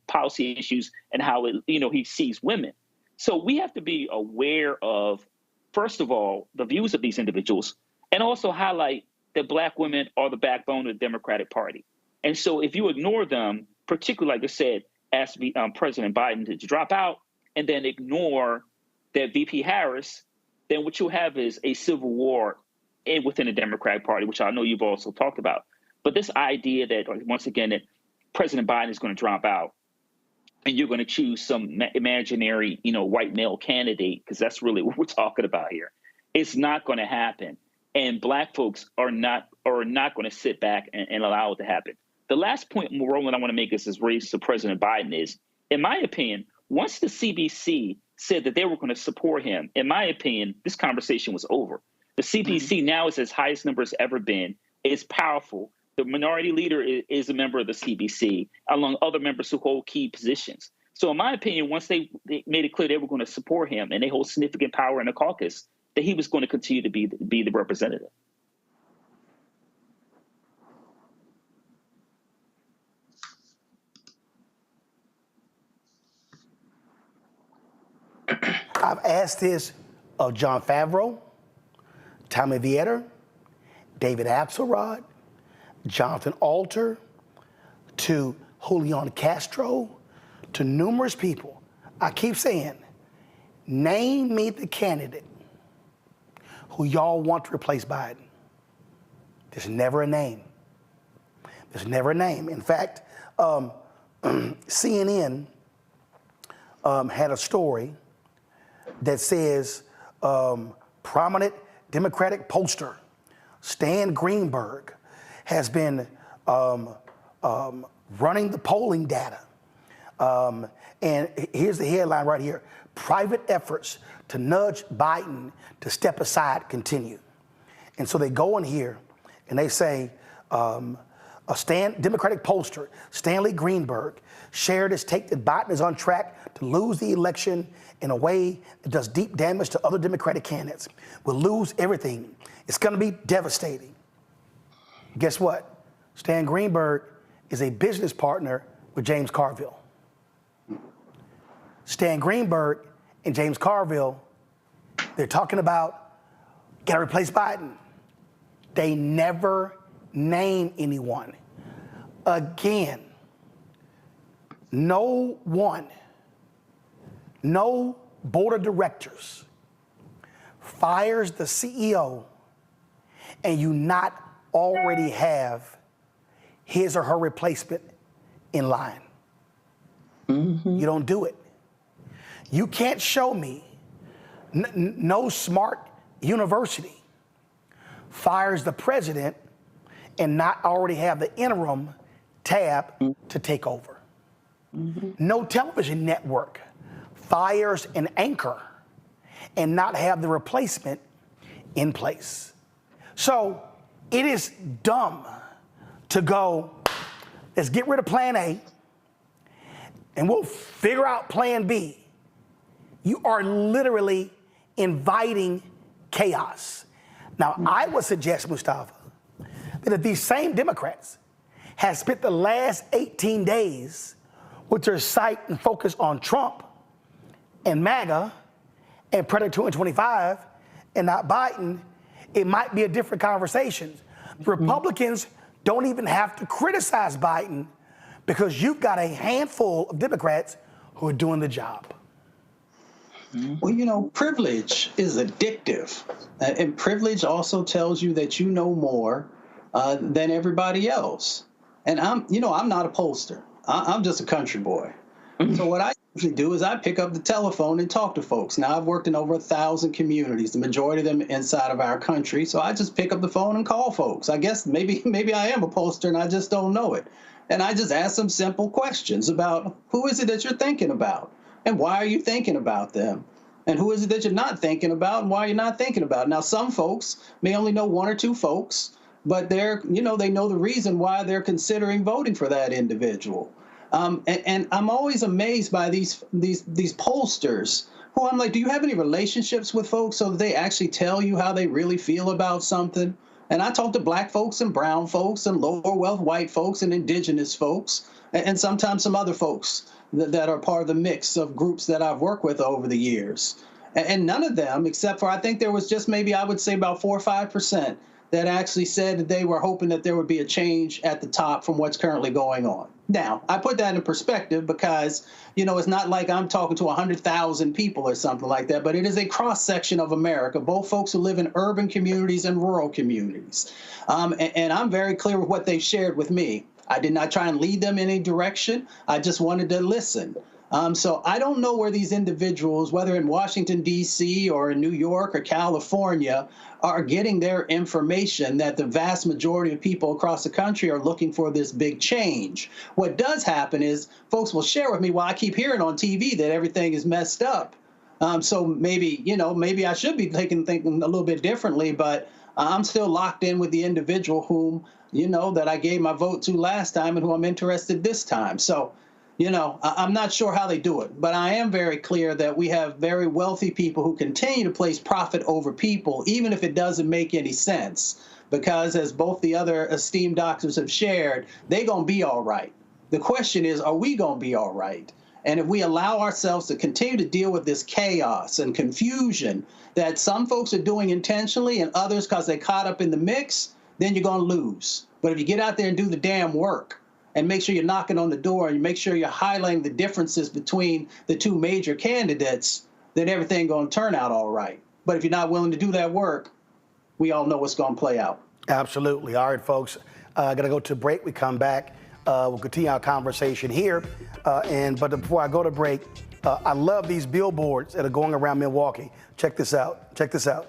policy issues and how it, he sees women. So we have to be aware of, first of all, the views of these individuals, and also highlight that Black women are the backbone of the Democratic Party. And so if you ignore them, particularly, like I said, ask President Biden to drop out and then ignore that VP Harris, then what you'll have is a civil war within the Democratic Party, which I know you've also talked about. But this idea that, once again, that President Biden is going to drop out and you're going to choose some imaginary, white male candidate, because that's really what we're talking about here, it's not going to happen. And Black folks are not going to sit back and allow it to happen. The last point, Roland, I want to make is raised to President Biden is, in my opinion, once the CBC said that they were going to support him, in my opinion, this conversation was over. The CBC now is its highest number it's ever been. It's powerful. The minority leader is a member of the CBC, along other members who hold key positions. So in my opinion, once they made it clear they were going to support him and they hold significant power in the caucus, that he was going to continue to be the representative. I've asked this of John Favreau, Tommy Vietor, David Axelrod, Jonathan Alter, to Julian Castro, to numerous people. I keep saying, name me the candidate who y'all want to replace Biden. There's never a name. There's never a name. In fact, CNN had a story that says prominent Democratic pollster Stan Greenberg has been running the polling data. And here's the headline right here. Private efforts to nudge Biden to step aside continue. And so they go in here and they say, Democratic pollster Stanley Greenberg shared his take that Biden is on track to lose the election in a way that does deep damage to other Democratic candidates. We'll lose everything. It's going to be devastating. Guess what? Stan Greenberg is a business partner with James Carville. Stan Greenberg and James Carville, they're talking about, got to replace Biden. They never name anyone. Again, no board of directors fires the CEO and you not already have his or her replacement in line. You don't do it. You can't show me no smart university fires the president and not already have the interim tab to take over. No television network fires an anchor and not have the replacement in place. So it is dumb to go, let's get rid of plan A and we'll figure out plan B. You are literally inviting chaos. Now, I would suggest, Mustafa, that if these same Democrats had spent the last 18 days with their sight and focus on Trump and MAGA and Predator 225 and not Biden, it might be a different conversation. The Republicans don't even have to criticize Biden because you've got a handful of Democrats who are doing the job. Well, you know, privilege is addictive. And privilege also tells you that you know more than everybody else. And I'm not a pollster. I'm just a country boy. So what I usually do is I pick up the telephone and talk to folks. Now, I've worked in over 1,000 communities, the majority of them inside of our country. So I just pick up the phone and call folks. I guess maybe I am a pollster and I just don't know it. And I just ask them simple questions about who is it that you're thinking about and why are you thinking about them? And who is it that you're not thinking about and why you're not thinking about? Now, some folks may only know one or two folks, but they know the reason why they're considering voting for that individual. And I'm always amazed by these pollsters who I'm like, do you have any relationships with folks so that they actually tell you how they really feel about something? And I talk to black folks and brown folks and lower wealth white folks and indigenous folks and sometimes some other folks that are part of the mix of groups that I've worked with over the years. And none of them, except for I think there was just maybe I would say about 4 or 5% that actually said that they were hoping that there would be a change at the top from what's currently going on. Now, I put that in perspective because, it's not like I'm talking to 100,000 people or something like that, but it is a cross-section of America, both folks who live in urban communities and rural communities. And I'm very clear with what they've shared with me. I did not try and lead them in any direction. I just wanted to listen. So I don't know where these individuals, whether in Washington, D.C. or in New York or California, are getting their information that the vast majority of people across the country are looking for this big change. What does happen is folks will share with me, well, I keep hearing on TV that everything is messed up. So maybe I should be thinking a little bit differently, but I'm still locked in with the individual whom, that I gave my vote to last time and who I'm interested this time. So, I'm not sure how they do it, but I am very clear that we have very wealthy people who continue to place profit over people, even if it doesn't make any sense, because as both the other esteemed doctors have shared, they're going to be all right. The question is, are we going to be all right? And if we allow ourselves to continue to deal with this chaos and confusion that some folks are doing intentionally and others because they caught up in the mix, then you're going to lose. But if you get out there and do the damn work, and make sure you're knocking on the door and you make sure you're highlighting the differences between the two major candidates, then everything going to turn out all right. But if you're not willing to do that work, we all know what's going to play out. Absolutely. All right, folks, going to go to break. We come back. We'll continue our conversation here. But before I go to break, I love these billboards that are going around Milwaukee. Check this out. Check this out.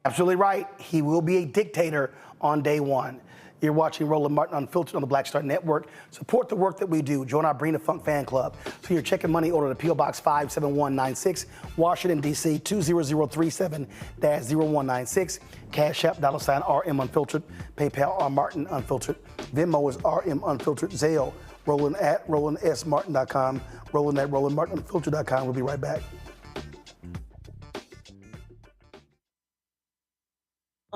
Absolutely right. He will be a dictator on day one. You're watching Roland Martin Unfiltered on the Black Star Network. Support the work that we do. Join our Bring the Funk fan club. So your check and money order to P.O. Box 57196, Washington, D.C. 20037-0196. Cash App, $RM Unfiltered. PayPal, R Martin Unfiltered. Venmo is RM Unfiltered. Zelle, Roland at RolandSMartin.com. Roland at RolandMartinUnfiltered.com. We'll be right back.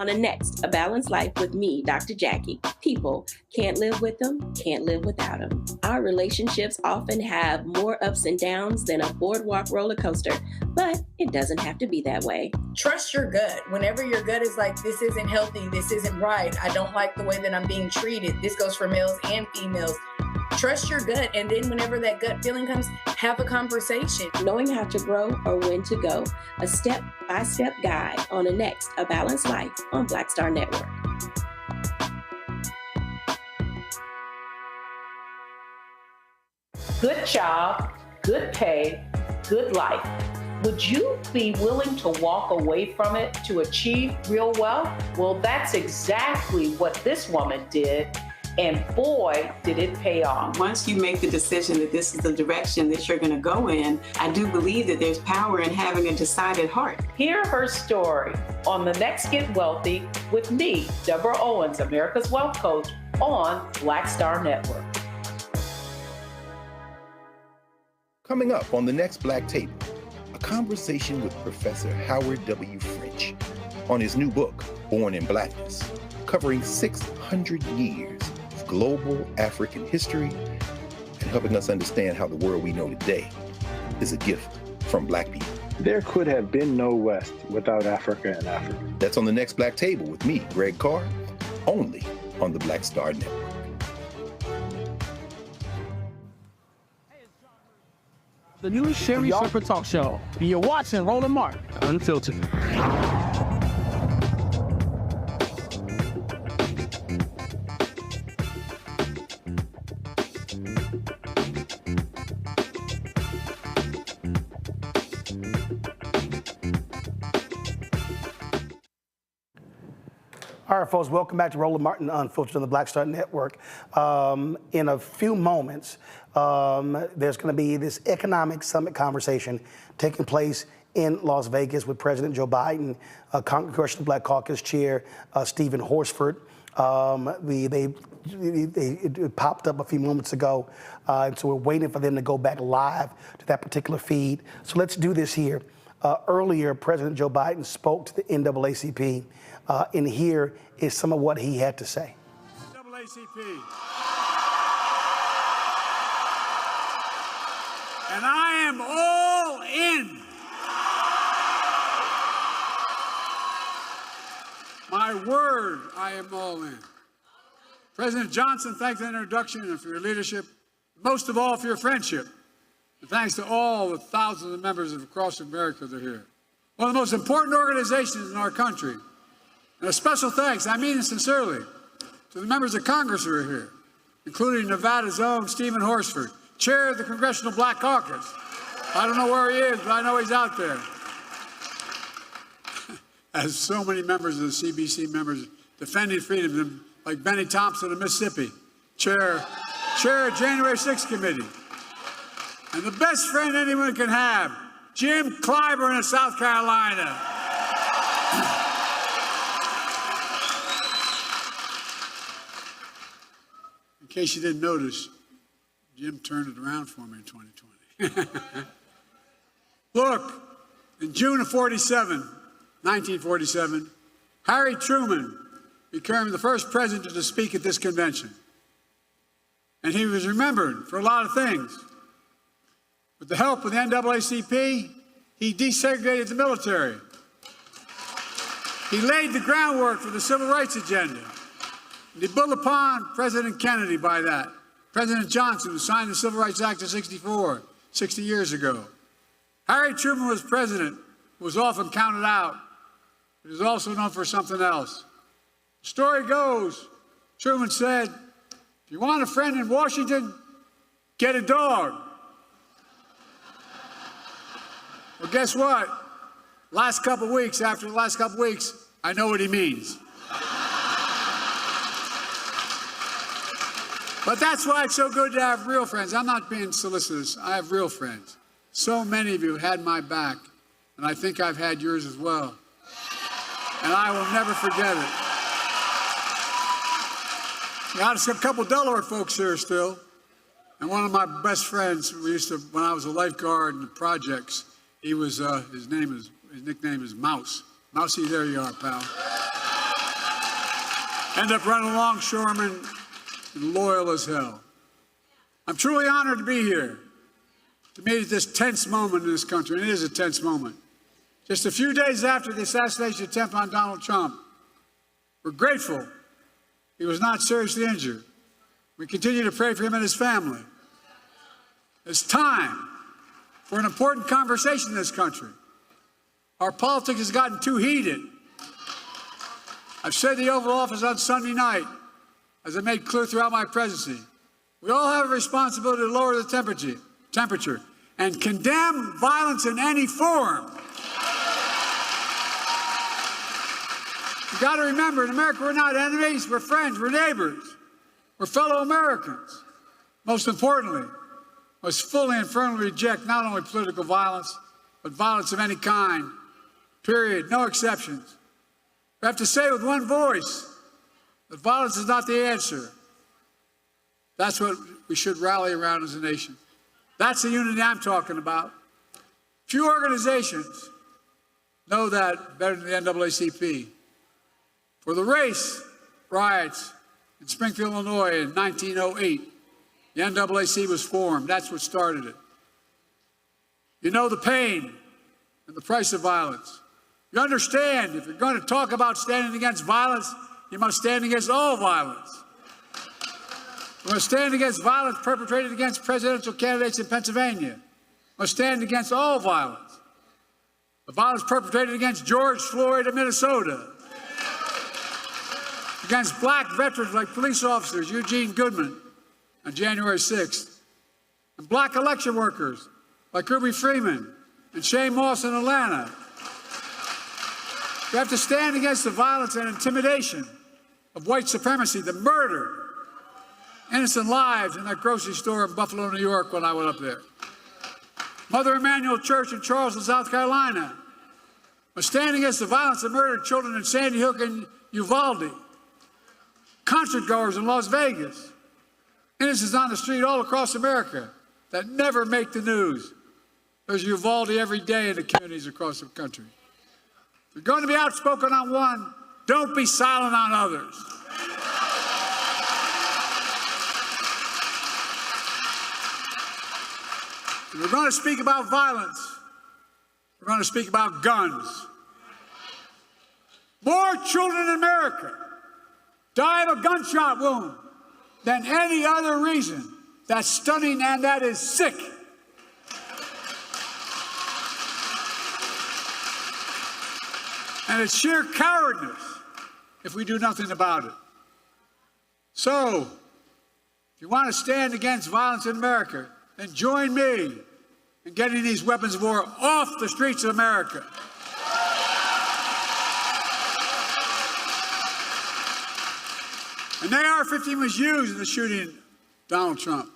On the next, A Balanced Life with me, Dr. Jackie. People can't live with them, can't live without them. Our relationships often have more ups and downs than a boardwalk roller coaster, but it doesn't have to be that way. Trust your gut. Whenever your gut is like, this isn't healthy, this isn't right, I don't like the way that I'm being treated. This goes for males and females. Trust your gut, and then whenever that gut feeling comes, have a conversation. Knowing how to grow or when to go, a step-by-step guide on the next A Balanced Life on Black Star Network. Good job, good pay, good life. Would you be willing to walk away from it to achieve real wealth? Well, that's exactly what this woman did. And boy, did it pay off. Once you make the decision that this is the direction that you're going to go in, I do believe that there's power in having a decided heart. Hear her story on The Next Get Wealthy with me, Deborah Owens, America's Wealth Coach, on Black Star Network. Coming up on The Next Black Table, a conversation with Professor Howard W. French on his new book, Born in Blackness, covering 600 years of global African history and helping us understand how the world we know today is a gift from Black people. There could have been no West without Africa and Africa. That's on The Next Black Table with me, Greg Carr, only on the Black Star Network. The new Sherry Shepherd Talk Show. You're watching Roland Martin Unfiltered. All right, folks, welcome back to Roland Martin Unfiltered on the Black Star Network. In a few moments, there's going to be this economic summit conversation taking place in Las Vegas with President Joe Biden, Congressional Black Caucus Chair Steven Horsford. It popped up a few moments ago, and so we're waiting for them to go back live to that particular feed. So let's do this here. Earlier, President Joe Biden spoke to the NAACP, and here is some of what he had to say. NAACP. And I am all in. My word, I am all in. President Johnson, thanks for the introduction and for your leadership, most of all for your friendship. And thanks to all the thousands of members across America that are here. One of the most important organizations in our country. And a special thanks, I mean it sincerely, to the members of Congress who are here, including Nevada's own Steven Horsford, Chair of the Congressional Black Caucus. I don't know where he is, but I know he's out there. As so many members of the CBC members defending freedom, like Benny Thompson of Mississippi, Chair of January 6th Committee. And the best friend anyone can have, Jim Clyburn of South Carolina. In case you didn't notice, Jim turned it around for me in 2020. Look, in June of 1947, Harry Truman became the first president to speak at this convention. And he was remembered for a lot of things. With the help of the NAACP, he desegregated the military. He laid the groundwork for the civil rights agenda. And he built upon President Kennedy by that. President Johnson, who signed the Civil Rights Act of '64, 60 years ago. Harry Truman was president, who was often counted out, but he was also known for something else. The story goes, Truman said, if you want a friend in Washington, get a dog. Well, guess what? After the last couple of weeks, I know what he means. But that's why it's so good to have real friends. I'm not being solicitous. I have real friends. So many of you have had my back, and I think I've had yours as well. And I will never forget it. Got a couple Delaware folks here still. And one of my best friends, when I was a lifeguard in the projects, he was, his nickname is Mouse. Mousy, there you are, pal. end up running longshoremen and loyal as hell. I'm truly honored to be here, to meet at this tense moment in this country, and it is a tense moment. Just a few days after the assassination attempt on Donald Trump, we're grateful he was not seriously injured. We continue to pray for him and his family. It's time for an important conversation in this country. Our politics has gotten too heated. I've said in the Oval Office on Sunday night, as I made clear throughout my presidency, we all have a responsibility to lower the temperature and condemn violence in any form. You've got to remember, in America, we're not enemies, we're friends, we're neighbors, we're fellow Americans. Most importantly, must fully and firmly reject not only political violence, but violence of any kind, period, no exceptions. We have to say with one voice that violence is not the answer. That's what we should rally around as a nation. That's the unity I'm talking about. Few organizations know that better than the NAACP. For the race riots in Springfield, Illinois in 1908, the NAACP was formed. That's what started it. You know the pain and the price of violence. You understand if you're going to talk about standing against violence, you must stand against all violence. You must stand against violence perpetrated against presidential candidates in Pennsylvania. You must stand against all violence. The violence perpetrated against George Floyd in Minnesota. Against black veterans like police officers Eugene Goodman on January 6th. And black election workers like Ruby Freeman and Shane Moss in Atlanta. We have to stand against the violence and intimidation of white supremacy, the murder, innocent lives in that grocery store in Buffalo, New York when I went up there. Mother Emanuel Church in Charleston, South Carolina. Was standing against the violence that murdered children in Sandy Hook and Uvalde. Concert goers in Las Vegas. Innocents on the street all across America that never make the news. There's Uvalde every day in the communities across the country. If you're going to be outspoken on one, don't be silent on others. If we're going to speak about violence, we're going to speak about guns. More children in America die of a gunshot wound than any other reason. That's stunning and that is sick. And it's sheer cowardness if we do nothing about it. So, if you want to stand against violence in America, then join me in getting these weapons of war off the streets of America. An AR-15 was used in the shooting of Donald Trump,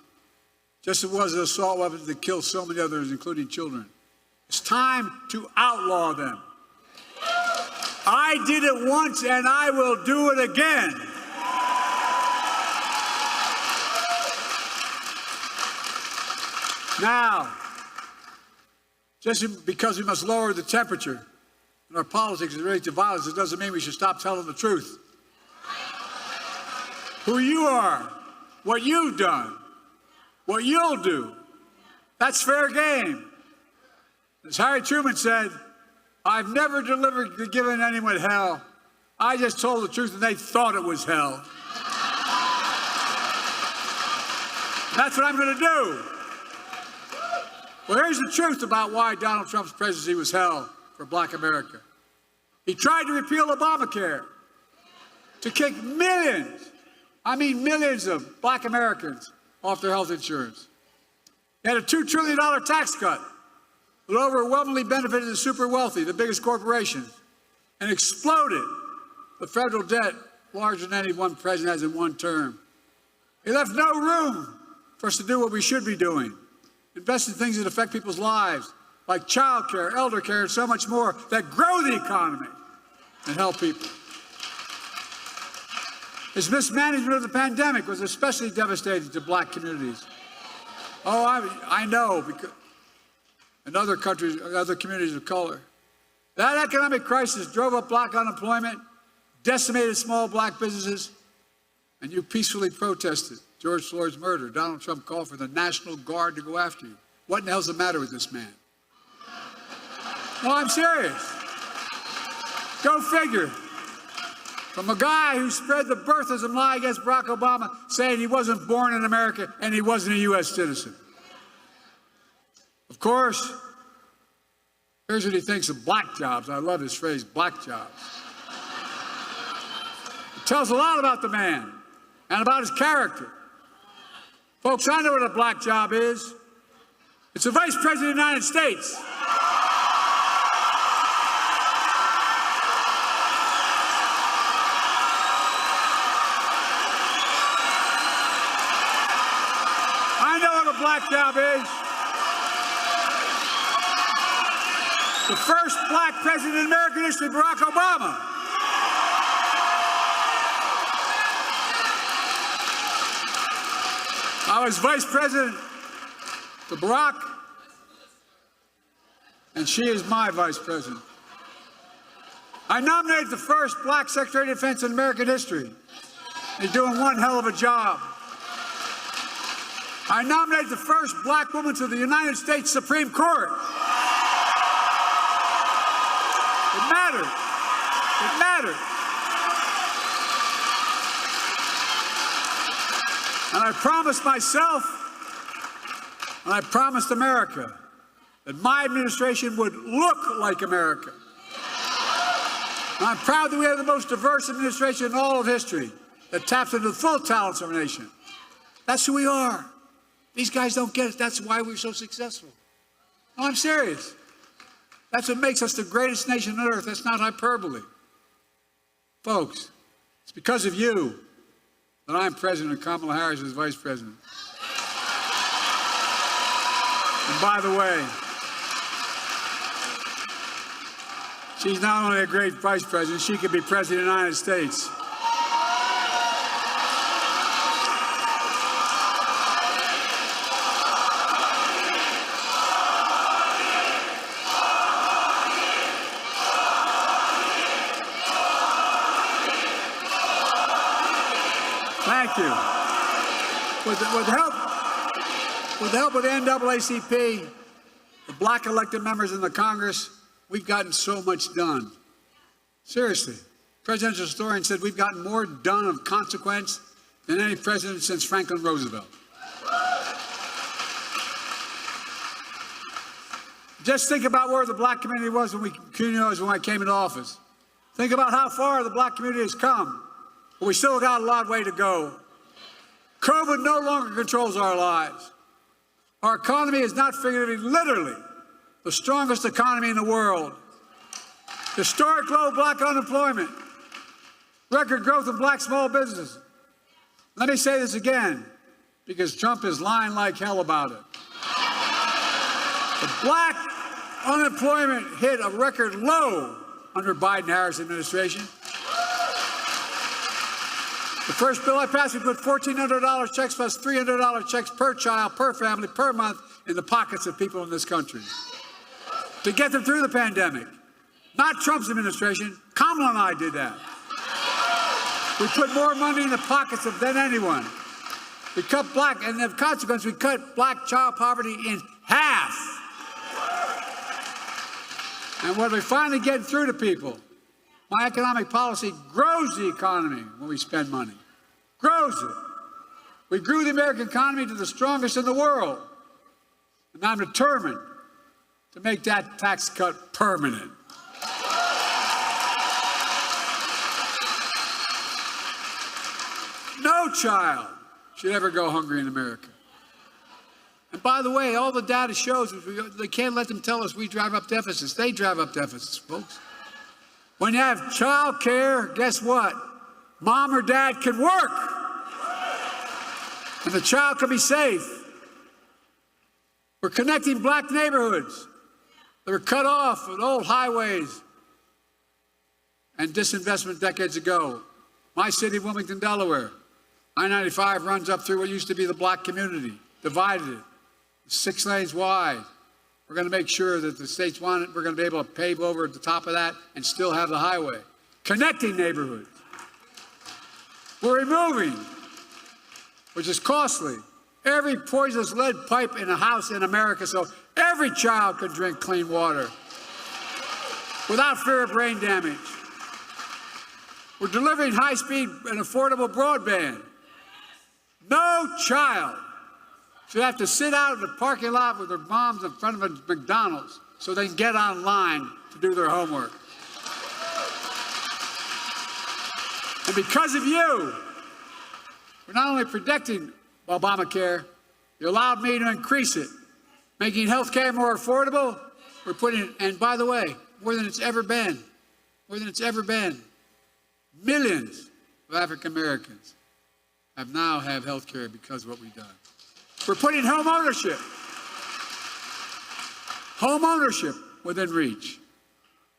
just as it was an assault weapon that killed so many others, including children. It's time to outlaw them. I did it once and I will do it again. Now, just because we must lower the temperature in our politics and relate to violence, it doesn't mean we should stop telling the truth. Who you are, what you've done, what you'll do, that's fair game. As Harry Truman said, I've never given anyone hell. I just told the truth and they thought it was hell. That's what I'm going to do. Well, here's the truth about why Donald Trump's presidency was hell for Black America. He tried to repeal Obamacare to kick millions, I mean millions of Black Americans off their health insurance. He had a $2 trillion tax cut that overwhelmingly benefited the super wealthy, the biggest corporations, and exploded the federal debt larger than any one president has in one term. He left no room for us to do what we should be doing. Invest in things that affect people's lives, like child care, elder care, and so much more that grow the economy and help people. His mismanagement of the pandemic was especially devastating to Black communities. Oh, I know, because in other countries, other communities of color. That economic crisis drove up Black unemployment, decimated small black businesses, and you peacefully protested George Floyd's murder. Donald Trump called for the National Guard to go after you. What in the hell's the matter with this man? No, I'm serious. Go figure. From a guy who spread the birtherism lie against Barack Obama, saying he wasn't born in America and he wasn't a U.S. citizen. Of course, here's what he thinks of black jobs. I love his phrase, black jobs. It tells a lot about the man and about his character. Folks, I know what a black job is. It's the Vice President of the United States. I know what a black job is. The first black president in American history, Barack Obama. I was vice president to Barack, and she is my vice president. I nominated the first black Secretary of Defense in American history. He's doing one hell of a job. I nominated the first black woman to the United States Supreme Court. It mattered. It mattered. And I promised myself, and I promised America, that my administration would look like America. And I'm proud that we have the most diverse administration in all of history that taps into the full talents of our nation. That's who we are. These guys don't get it. That's why we're so successful. No, I'm serious. That's what makes us the greatest nation on earth. That's not hyperbole. Folks, it's because of you that I'm president and Kamala Harris is vice president. And by the way, she's not only a great vice president, she could be president of the United States. Thank you. With the help of the NAACP, the black elected members in the Congress, we've gotten so much done. Seriously. Presidential historian said we've gotten more done of consequence than any president since Franklin Roosevelt. Just think about where the black community was when I came into office. Think about how far the black community has come. But we still got a long way to go. COVID no longer controls our lives. Our economy is not figuratively, literally, the strongest economy in the world. Historic low black unemployment. Record growth in black small businesses. Let me say this again, because Trump is lying like hell about it. The black unemployment hit a record low under Biden-Harris administration. The first bill I passed, we put $1,400 checks plus $300 checks per child, per family, per month in the pockets of people in this country to get them through the pandemic. Not Trump's administration. Kamala and I did that. We put more money in the pockets of than anyone. We cut black, and the consequence, we cut black child poverty in half. And what we're finally getting through to people, my economic policy grows the economy when we spend money. Grows it. We grew the American economy to the strongest in the world. And I'm determined to make that tax cut permanent. No child should ever go hungry in America. And by the way, all the data shows they can't let them tell us we drive up deficits. They drive up deficits, folks. When you have child care, guess what? Mom or dad can work. And the child can be safe. We're connecting black neighborhoods that were cut off with old highways and disinvestment decades ago. My city, Wilmington, Delaware, I-95 runs up through what used to be the black community, divided it, 6 lanes wide. We're going to make sure that the states want it. We're going to be able to pave over at the top of that and still have the highway. Connecting neighborhoods. We're removing, which is costly, every poisonous lead pipe in a house in America so every child can drink clean water without fear of brain damage. We're delivering high-speed and affordable broadband. No child should have to sit out in the parking lot with their moms in front of a McDonald's so they can get online to do their homework. And because of you, we're not only protecting Obamacare, you allowed me to increase it, making health care more affordable. We're putting, and by the way, more than it's ever been, millions of African Americans now have health care because of what we've done. We're putting home ownership within reach.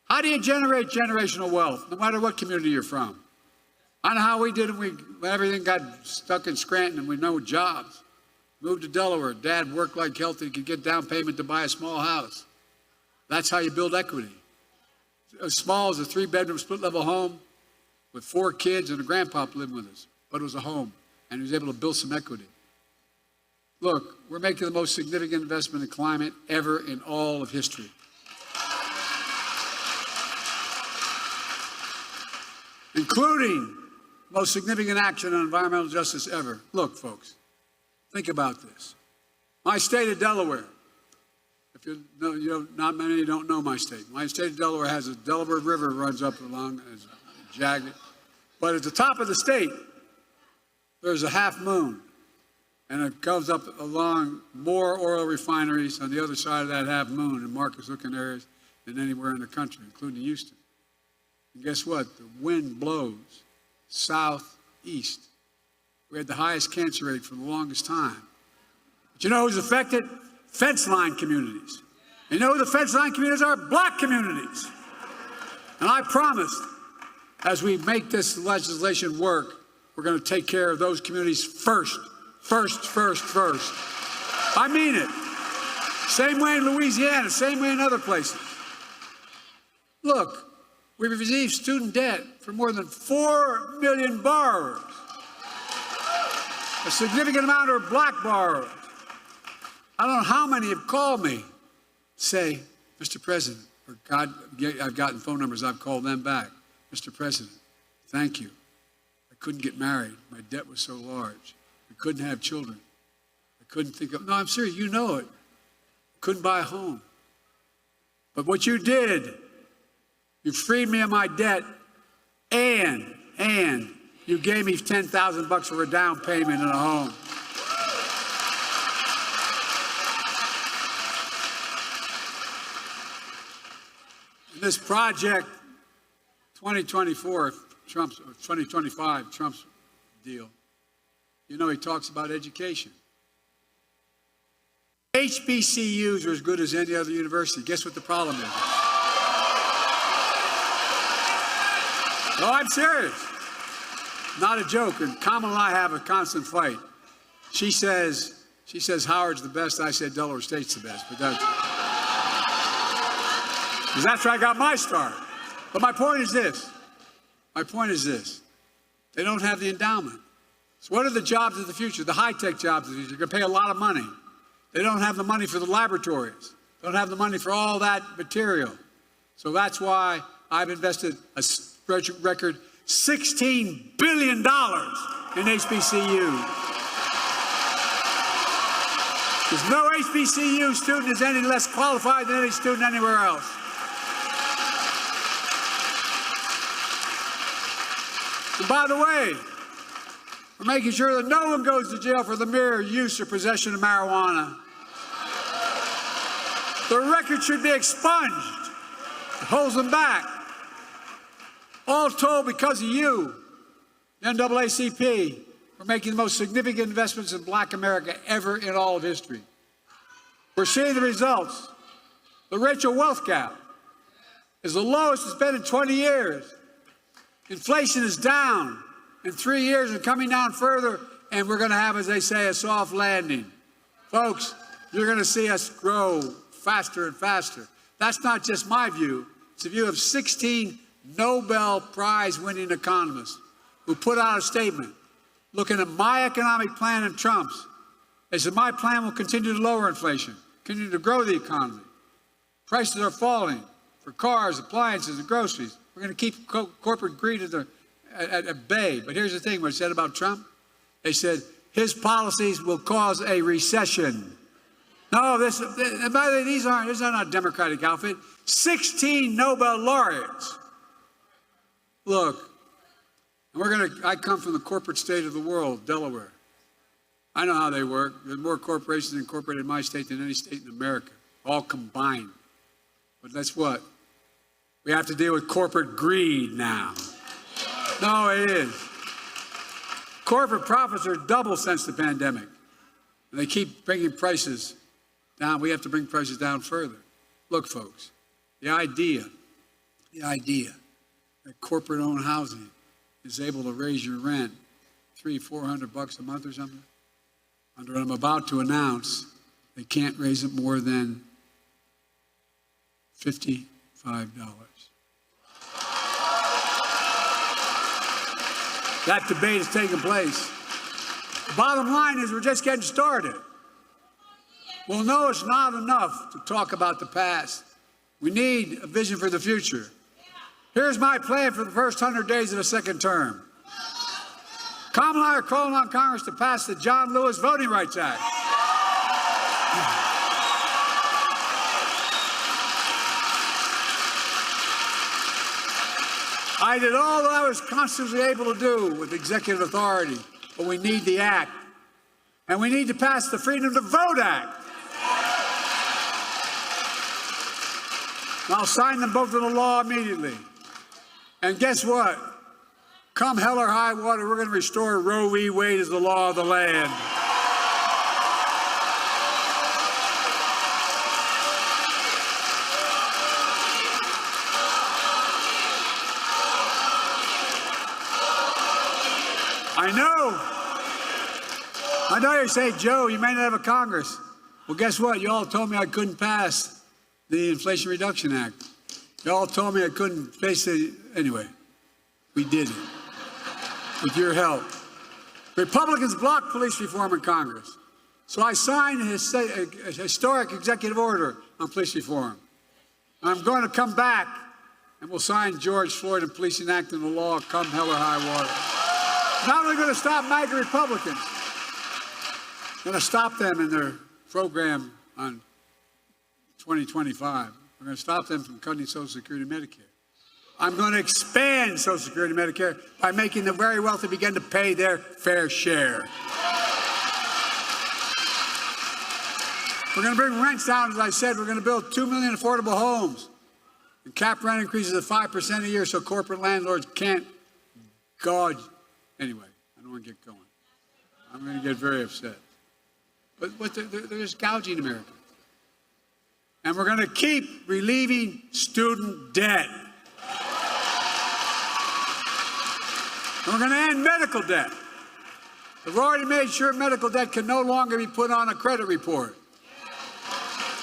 How do you generate generational wealth, no matter what community you're from? I know how we did it when everything got stuck in Scranton and we no jobs. Moved to Delaware. Dad worked like hell to get down payment to buy a small house. That's how you build equity. As small as a 3-bedroom split-level home with 4 kids and a grandpa living with us. But it was a home, and he was able to build some equity. Look, we're making the most significant investment in climate ever in all of history. Including most significant action on environmental justice ever. Look, folks, think about this. My state of Delaware, if you know, not many don't know my state. My state of Delaware has a Delaware River runs up along as jagged. But at the top of the state, there's a half moon. And it goes up along more oil refineries on the other side of that half moon in Marcus-looking areas than anywhere in the country, including Houston. And guess what? The wind blows southeast. We had the highest cancer rate for the longest time. But you know who's affected? Fence line communities. And you know who the fence line communities are? Black communities. And I promised, as we make this legislation work, we're going to take care of those communities first. First. I mean it. Same way in Louisiana, same way in other places. Look, we've received student debt for more than 4 million borrowers. A significant amount are black borrowers. I don't know how many have called me, say, Mr. President, or God, I've gotten phone numbers, I've called them back. Mr. President, thank you. I couldn't get married. My debt was so large. I couldn't have children. I couldn't think of, no, I'm serious, you know it. I couldn't buy a home. But what you did, you freed me of my debt, and you gave me $10,000 for a down payment in a home. And this project, 2024, 2025, Trump's deal, you know, he talks about education. HBCUs are as good as any other university. Guess what the problem is? No, I'm serious. Not a joke. And Kamala and I have a constant fight. She says Howard's the best. I said Delaware State's the best. But that's because that's where I got my start. But my point is this. They don't have the endowment. So what are the jobs of the future? The high-tech jobs of the future. You're going to pay a lot of money. They don't have the money for the laboratories. They don't have the money for all that material. So that's why I've invested a record $16 billion in HBCU. Because no HBCU student is any less qualified than any student anywhere else. And by the way, we're making sure that no one goes to jail for the mere use or possession of marijuana. The record should be expunged. It holds them back. All told, because of you, the NAACP, we're making the most significant investments in Black America ever in all of history. We're seeing the results. The racial wealth gap is the lowest it's been in 20 years. Inflation is down in 3 years and coming down further, and we're going to have, as they say, a soft landing. Folks, you're going to see us grow faster and faster. That's not just my view. It's the view of 16 Nobel Prize-winning economists who put out a statement looking at my economic plan and Trump's. They said, my plan will continue to lower inflation, continue to grow the economy. Prices are falling for cars, appliances, and groceries. We're going to keep corporate greed at bay. But here's the thing, what I said about Trump. They said his policies will cause a recession. No, by the way, these are not a Democratic outfit. 16 Nobel laureates. Look, I come from the corporate state of the world, Delaware. I know how they work. There's more corporations incorporated in my state than any state in America, all combined. But that's what? We have to deal with corporate greed now. No, it is. Corporate profits are double since the pandemic. And they keep bringing prices down. We have to bring prices down further. Look, folks, the idea that corporate-owned housing is able to raise your rent $300-400 a month or something, under what I'm about to announce, they can't raise it more than $55. That debate is taking place. The bottom line is we're just getting started. Well, no, it's not enough to talk about the past. We need a vision for the future. Here's my plan for the first 100 days of the second term. Kamala and I are calling on Congress to pass the John Lewis Voting Rights Act. I did all that I was constantly able to do with executive authority, but we need the act. And we need to pass the Freedom to Vote Act. And I'll sign them both into law immediately. And guess what? Come hell or high water, we're going to restore Roe v. Wade as the law of the land. I know you say, Joe, you may not have a Congress. Well, guess what? You all told me I couldn't pass the Inflation Reduction Act. You all told me I couldn't face it. Anyway, we did it with your help. Republicans blocked police reform in Congress. So I signed a historic executive order on police reform. I'm going to come back and we'll sign George Floyd and Policing Act into law, come hell or high water. Not only going to stop MAGA Republicans, going to stop them in their program on 2025. We're going to stop them from cutting Social Security and Medicare. I'm going to expand Social Security and Medicare by making the very wealthy begin to pay their fair share. We're going to bring rents down, as I said. We're going to build 2 million affordable homes and cap rent increases of 5% a year so corporate landlords can't gouge. Anyway, I don't want to get going. I'm going to get very upset. But they're just gouging Americans. And we're going to keep relieving student debt. And we're going to end medical debt. We've already made sure medical debt can no longer be put on a credit report.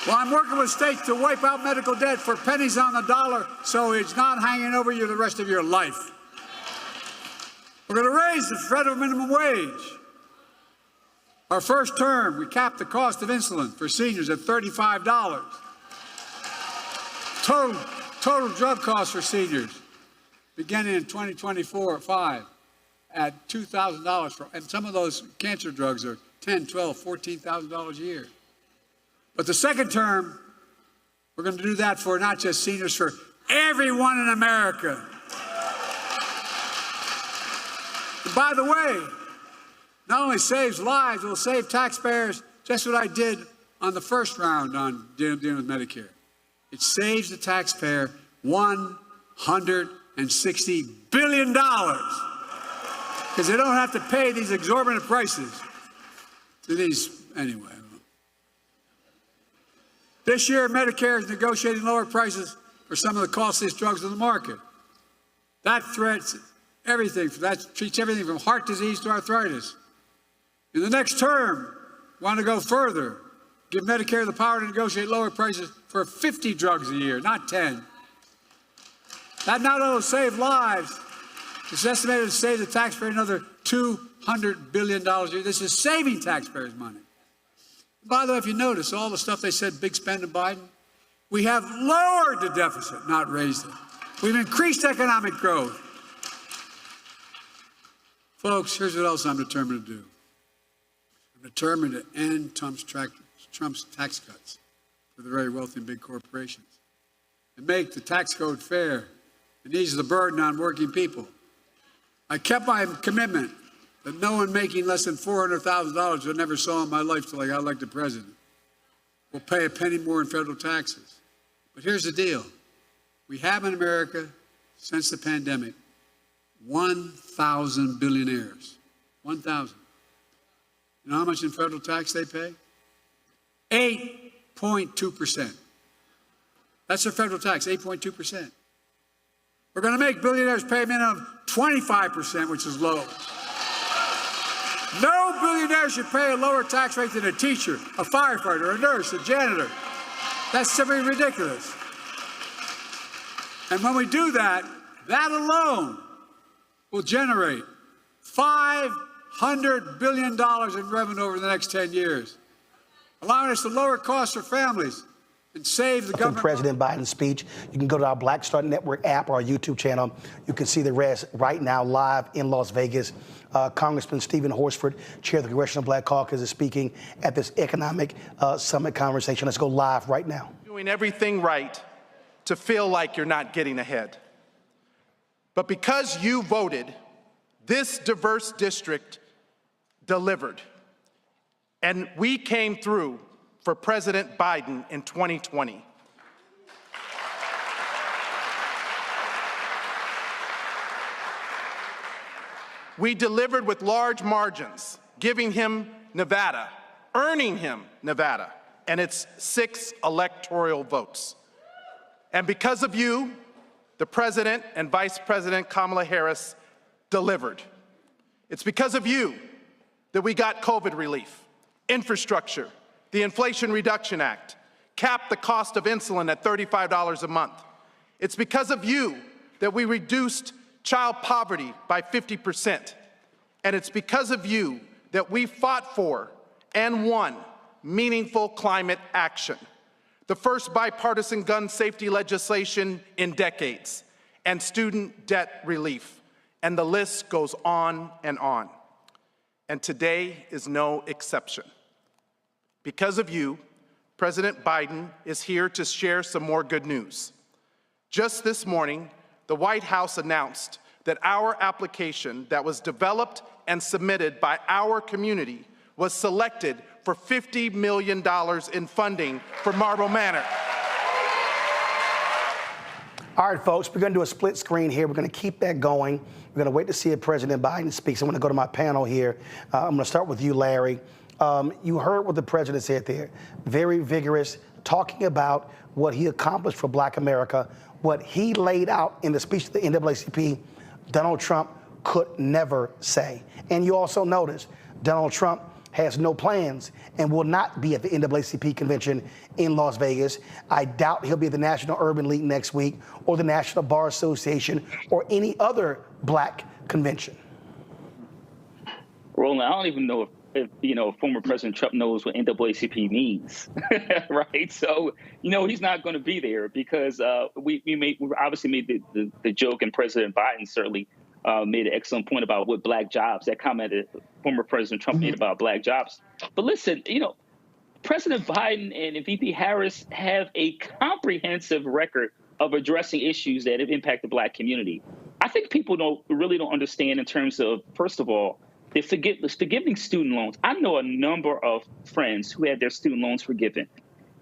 Well, I'm working with states to wipe out medical debt for pennies on the dollar so it's not hanging over you the rest of your life. We're going to raise the federal minimum wage. Our first term, we capped the cost of insulin for seniors at $35. Total drug costs for seniors, beginning in 2024-5, at $2,000. And some of those cancer drugs are $10,000, $12,000, $14,000 a year. But the second term, we're going to do that for not just seniors, for everyone in America. And by the way, not only saves lives, it will save taxpayers, just what I did on the first round on dealing with Medicare. It saves the taxpayer $160 billion because they don't have to pay these exorbitant prices to these, anyway. This year, Medicare is negotiating lower prices for some of the costliest drugs on the market. That threats everything. That treats everything from heart disease to arthritis. In the next term, we want to go further, give Medicare the power to negotiate lower prices for 50 drugs a year, not 10. That not only will save lives, It's estimated to save the taxpayer another $200 billion a year. This is saving taxpayers money. By the way, if you notice, all the stuff they said, big spend in Biden, we have lowered the deficit, not raised it. We've increased economic growth. Folks, here's what else I'm determined to do. I'm determined to end Trump's tax cuts for the very wealthy and big corporations and make the tax code fair and ease the burden on working people. I kept my commitment that no one making less than $400,000 I never saw in my life till I got elected president will pay a penny more in federal taxes. But here's the deal. We have in America, since the pandemic, 1,000 billionaires. 1,000. You know how much in federal tax they pay? 8.2%. That's their federal tax, 8.2%. We're going to make billionaires pay a minimum of 25%, which is low. No billionaire should pay a lower tax rate than a teacher, a firefighter, a nurse, a janitor. That's simply ridiculous. And when we do that, that alone will generate $500 billion in revenue over the next 10 years, allowing us to lower costs for families and save the government. President Biden's speech. You can go to our Black Star Network app or our YouTube channel. You can see the rest right now live in Las Vegas. Congressman Steven Horsford, chair of the Congressional Black Caucus, is speaking at this economic summit conversation. Let's go live right now. Doing everything right to feel like you're not getting ahead. But because you voted, this diverse district delivered. And we came through for President Biden in 2020. We delivered with large margins, giving him Nevada, earning him Nevada, and its 6 electoral votes. And because of you, the President and Vice President Kamala Harris delivered. It's because of you that we got COVID relief, infrastructure, the Inflation Reduction Act, capped the cost of insulin at $35 a month. It's because of you that we reduced child poverty by 50%. And it's because of you that we fought for and won meaningful climate action, the first bipartisan gun safety legislation in decades, and student debt relief. And the list goes on and on. And today is no exception. Because of you, President Biden is here to share some more good news. Just this morning, the White House announced that our application that was developed and submitted by our community was selected for $50 million in funding for Marble Manor. All right, folks, we're going to do a split screen here. We're going to keep that going. We're going to wait to see if President Biden speaks. I'm going to go to my panel here. I'm going to start with you, Larry. You heard what the president said there. Very vigorous, talking about what he accomplished for Black America, what he laid out in the speech to the NAACP, Donald Trump could never say. And you also notice Donald Trump has no plans and will not be at the NAACP convention in Las Vegas. I doubt he'll be at the National Urban League next week or the National Bar Association or any other Black convention. Roland, I don't even know if former President Trump knows what NAACP means, right? So, he's not going to be there because we obviously made the joke, and President Biden certainly made an excellent point about what Black jobs, that comment that former President Trump made about Black jobs. But listen, President Biden and VP Harris have a comprehensive record of addressing issues that have impacted the Black community. I think people really don't understand in terms of, first of all, the forgiving student loans. I know a number of friends who had their student loans forgiven.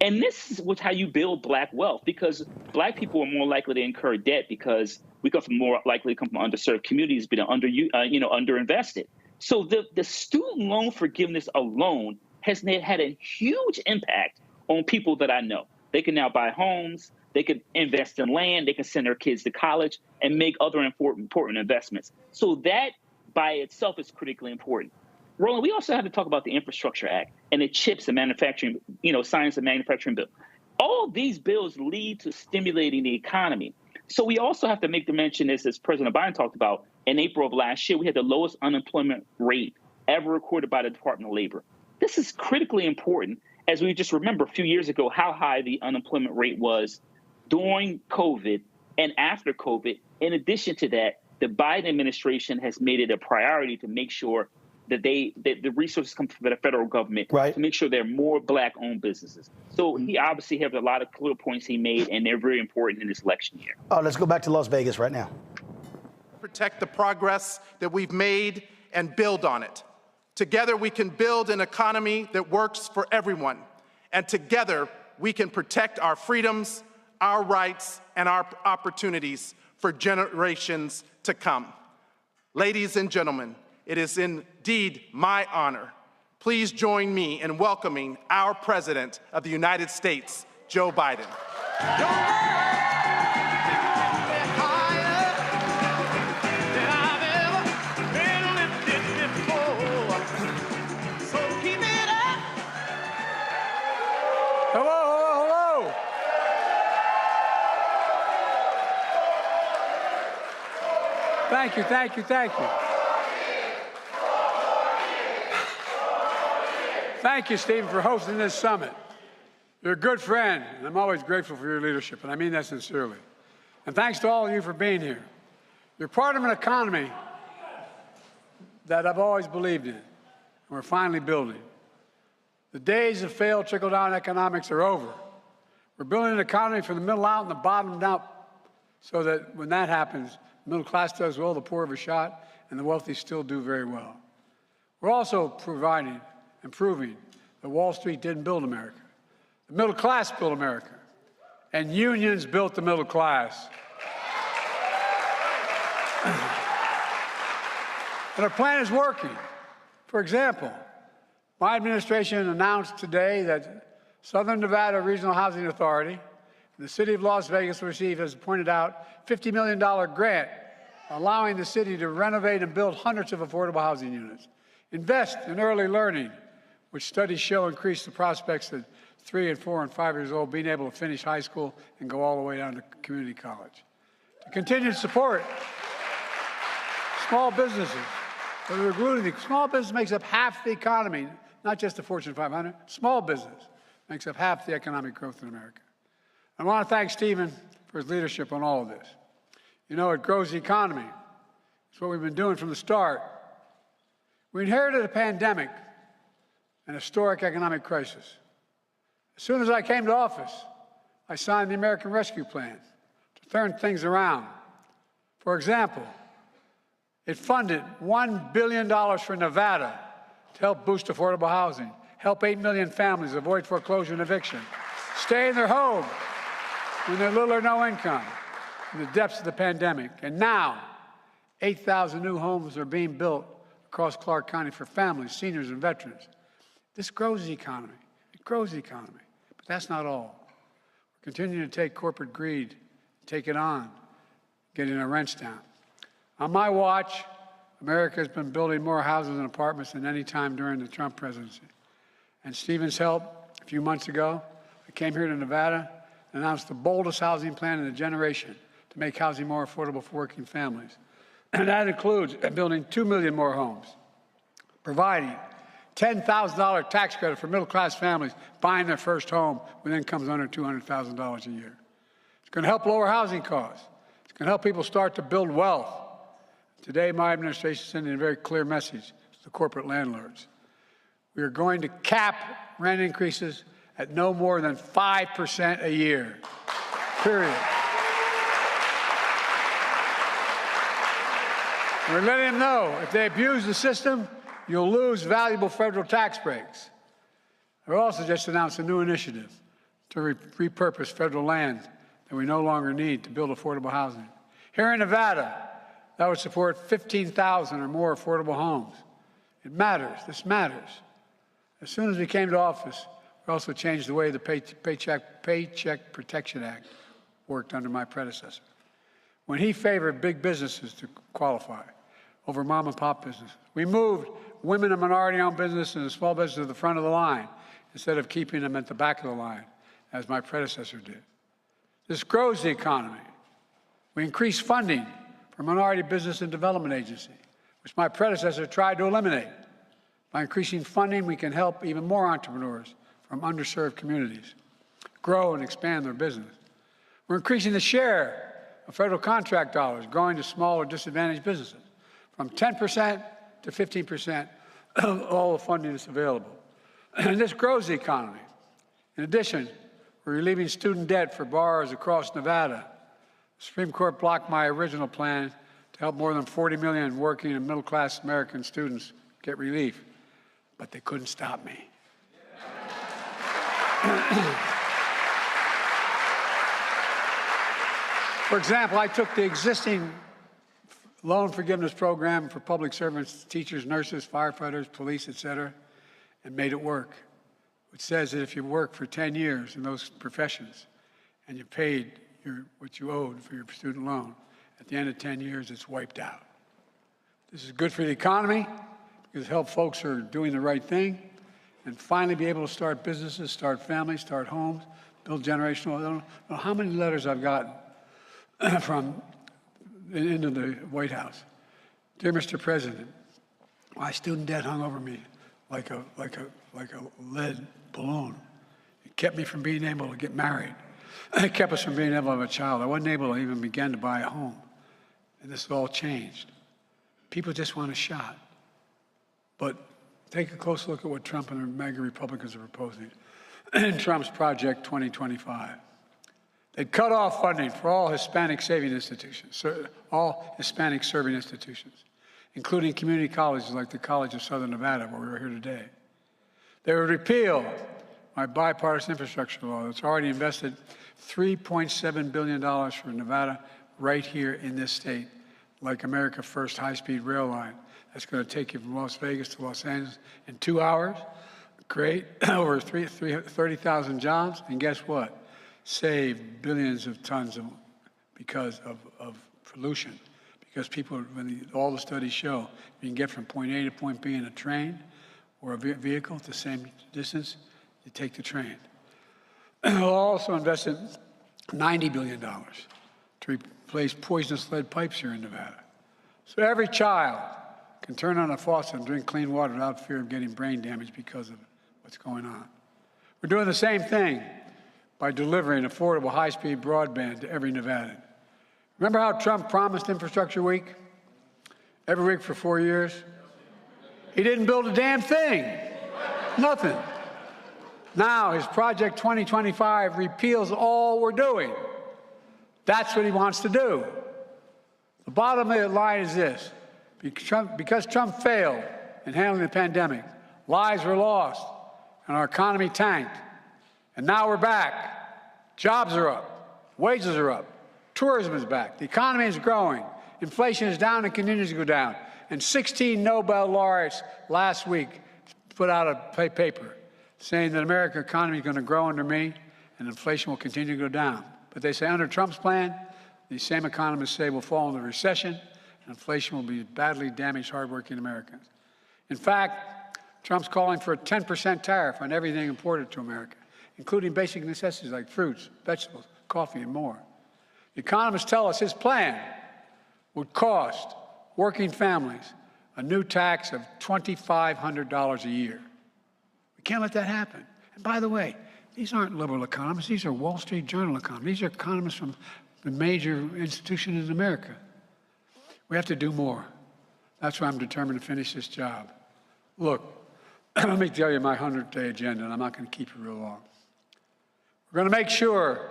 And this is how you build Black wealth, because Black people are more likely to incur debt because we come from underserved communities, but underinvested. So the student loan forgiveness alone has had a huge impact on people that I know. They can now buy homes, they can invest in land, they can send their kids to college and make other important investments. So that by itself is critically important. Roland, we also have to talk about the Infrastructure Act and the CHIPS and manufacturing, science and manufacturing bill. All these bills lead to stimulating the economy. So we also have to make the mention, as President Biden talked about, in April of last year, we had the lowest unemployment rate ever recorded by the Department of Labor. This is critically important, as we just remember a few years ago how high the unemployment rate was during COVID and after COVID. In addition to that, the Biden administration has made it a priority to make sure that the resources come from the federal government to make sure there are more Black-owned businesses. So he obviously has a lot of clear points he made, and they're very important in this election year. Let's go back to Las Vegas right now. Protect the progress that we've made and build on it. Together, we can build an economy that works for everyone. And together, we can protect our freedoms, our rights, and our opportunities for generations to come. Ladies and gentlemen, it is indeed my honor. Please join me in welcoming our President of the United States, Joe Biden. Hello. Thank you. Thank you, Stephen, for hosting this summit. You're a good friend, and I'm always grateful for your leadership, and I mean that sincerely. And thanks to all of you for being here. You're part of an economy that I've always believed in, and we're finally building. The days of failed trickle-down economics are over. We're building an economy from the middle out and the bottom up, so that when that happens, the middle class does well, the poor have a shot, and the wealthy still do very well. We're also providing and proving that Wall Street didn't build America. The middle class built America, and unions built the middle class. And our plan is working. For example, my administration announced today that Southern Nevada Regional Housing Authority and the City of Las Vegas will receive, as pointed out, $50 million grant, allowing the city to renovate and build hundreds of affordable housing units. Invest in early learning, which studies show increase the prospects of 3 and 4 and 5 years old being able to finish high school and go all the way down to community college. To continue to support small businesses. Small business makes up half the economy, not just the Fortune 500. Small business makes up half the economic growth in America. I want to thank Steven for his leadership on all of this. You know, it grows the economy. It's what we've been doing from the start. We inherited a pandemic, an historic economic crisis. As soon as I came to office, I signed the American Rescue Plan to turn things around. For example, it funded $1 billion for Nevada to help boost affordable housing, help 8 million families avoid foreclosure and eviction, stay in their home when they're little or no income in the depths of the pandemic. And now, 8,000 new homes are being built across Clark County for families, seniors, and veterans. This grows the economy. It grows the economy. But that's not all. We're continuing to take corporate greed, take it on, getting our rents down. On my watch, America has been building more houses and apartments than any time during the Trump presidency. And Steven's help, a few months ago, I came here to Nevada and announced the boldest housing plan in a generation to make housing more affordable for working families. And that includes building 2 million more homes, providing $10,000 tax credit for middle-class families buying their first home with incomes under $200,000 a year. It's going to help lower housing costs. It's going to help people start to build wealth. Today, my administration is sending a very clear message to the corporate landlords. We are going to cap rent increases at no more than 5% a year, period. We're letting them know if they abuse the system, you'll lose valuable federal tax breaks. I've also just announced a new initiative to repurpose federal land that we no longer need to build affordable housing. Here in Nevada, that would support 15,000 or more affordable homes. It matters. This matters. As soon as we came to office, we also changed the way the Paycheck Protection Act worked under my predecessor. When he favored big businesses to qualify over mom-and-pop businesses, we moved women and minority-owned businesses and small businesses to the front of the line instead of keeping them at the back of the line, as my predecessor did. This grows the economy. We increase funding for Minority Business and Development Agency, which my predecessor tried to eliminate. By increasing funding, we can help even more entrepreneurs from underserved communities grow and expand their business. We're increasing the share of federal contract dollars going to small or disadvantaged businesses from 10% to 15% of all the funding that's available. And this grows the economy. In addition, we're relieving student debt for borrowers across Nevada. The Supreme Court blocked my original plan to help more than 40 million working and middle-class American students get relief, but they couldn't stop me. For example, I took the existing loan forgiveness program for public servants, teachers, nurses, firefighters, police, etc., and made it work. Which says that if you work for 10 years in those professions and you paid what you owed for your student loan, at the end of 10 years, it's wiped out. This is good for the economy because it helps folks who are doing the right thing and finally be able to start businesses, start families, start homes, build generational. I don't know how many letters I've gotten from into the White House. Dear Mr. President, my student debt hung over me like a lead balloon. It kept me from being able to get married. It kept us from being able to have a child. I wasn't able to even begin to buy a home. And this has all changed. People just want a shot. But take a close look at what Trump and the MAGA Republicans are proposing in Trump's Project 2025. They cut off funding for all Hispanic saving institutions, all Hispanic serving institutions, including community colleges like the College of Southern Nevada, where we're here today. They would repeal my bipartisan infrastructure law that's already invested $3.7 billion for Nevada right here in this state, like America First high-speed rail line. That's going to take you from Las Vegas to Los Angeles in 2 hours, create over 30,000 jobs, and guess what? Save billions of tons because of pollution. Because people, all the studies show, you can get from point A to point B in a train or a vehicle at the same distance, you take the train. We'll also invested $90 billion to replace poisonous lead pipes here in Nevada. So every child can turn on a faucet and drink clean water without fear of getting brain damage because of what's going on. We're doing the same thing by delivering affordable high-speed broadband to every Nevadan. Remember how Trump promised Infrastructure Week? Every week for 4 years? He didn't build a damn thing. Nothing. Now his Project 2025 repeals all we're doing. That's what he wants to do. The bottom of the line is this. Because Trump failed in handling the pandemic, lives were lost, and our economy tanked. And now we're back. Jobs are up. Wages are up. Tourism is back. The economy is growing. Inflation is down and continues to go down. And 16 Nobel laureates last week put out a paper saying that America's economy is going to grow under me and inflation will continue to go down. But they say under Trump's plan, these same economists say we'll fall into recession and inflation will be badly damage hardworking Americans. In fact, Trump's calling for a 10% tariff on everything imported to America, including basic necessities like fruits, vegetables, coffee, and more. The economists tell us his plan would cost working families a new tax of $2,500 a year. We can't let that happen. And by the way, these aren't liberal economists. These are Wall Street Journal economists. These are economists from the major institutions in America. We have to do more. That's why I'm determined to finish this job. Look, let me tell you my 100-day agenda, and I'm not going to keep it real long. We're going to make sure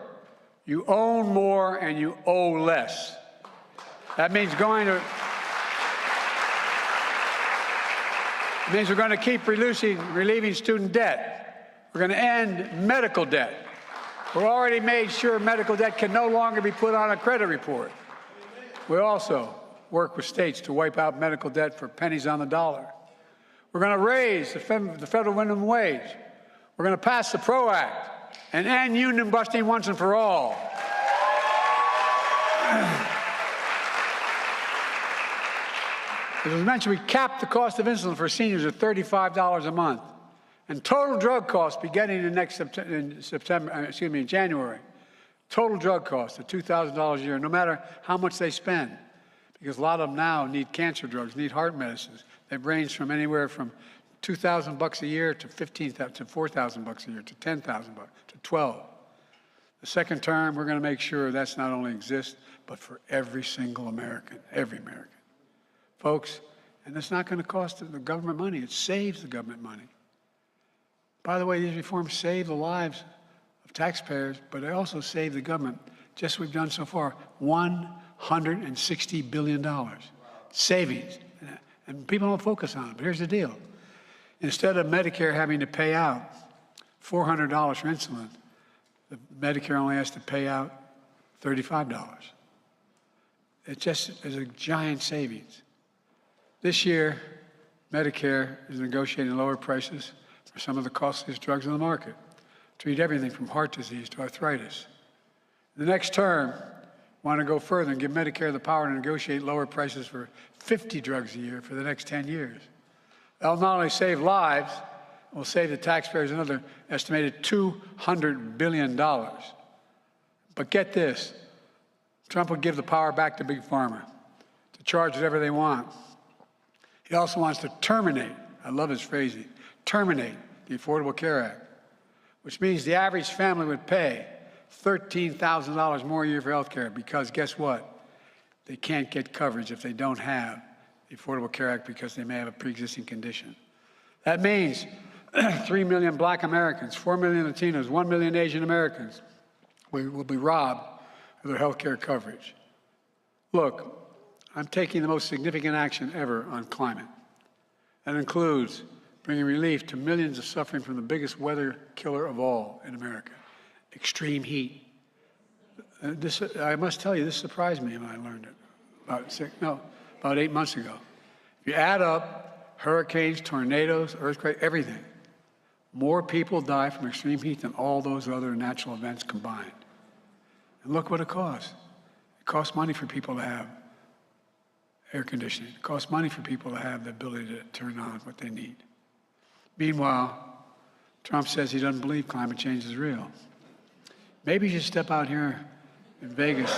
you own more and you owe less. That means we're going to keep relieving student debt. We're going to end medical debt. We've already made sure medical debt can no longer be put on a credit report. We also work with states to wipe out medical debt for pennies on the dollar. We're going to raise the federal minimum wage. We're going to pass the PRO Act and end union busting once and for all. As was mentioned, we capped the cost of insulin for seniors at $35 a month. And total drug costs beginning in January, total drug costs at $2,000 a year, no matter how much they spend. because a lot of them now need cancer drugs, need heart medicines. They've ranged from anywhere from $2,000 a year to $4,000 a year to $10,000 to $12,000. The second term, we're going to make sure that's not only exists, but for every single American, every American. Folks, and it's not going to cost the government money. It saves the government money. By the way, these reforms save the lives of taxpayers, but they also save the government, just what we've done so far, $160 billion savings. And people don't focus on it, but here's the deal. Instead of Medicare having to pay out $400 for insulin, the Medicare only has to pay out $35. It just is a giant savings. This year, Medicare is negotiating lower prices for some of the costliest drugs on the market. Treat everything from heart disease to arthritis. The next term, want to go further and give Medicare the power to negotiate lower prices for 50 drugs a year for the next 10 years. That'll not only save lives, it will save the taxpayers another estimated $200 billion. But get this, Trump will give the power back to Big Pharma to charge whatever they want. He also wants to terminate, I love his phrasing, terminate the Affordable Care Act, which means the average family would pay $13,000 more a year for health care because guess what? They can't get coverage if they don't have the Affordable Care Act because they may have a pre-existing condition. That means 3 million Black Americans, 4 million Latinos, 1 million Asian Americans will be robbed of their health care coverage. Look, I'm taking the most significant action ever on climate. That includes bringing relief to millions of suffering from the biggest weather killer of all in America, extreme heat. I must tell you, this surprised me when I learned it about 8 months ago. If you add up hurricanes, tornadoes, earthquakes, everything, more people die from extreme heat than all those other natural events combined. And look what it costs. It costs money for people to have air conditioning. It costs money for people to have the ability to turn on what they need. Meanwhile, Trump says he doesn't believe climate change is real. Maybe you should step out here in Vegas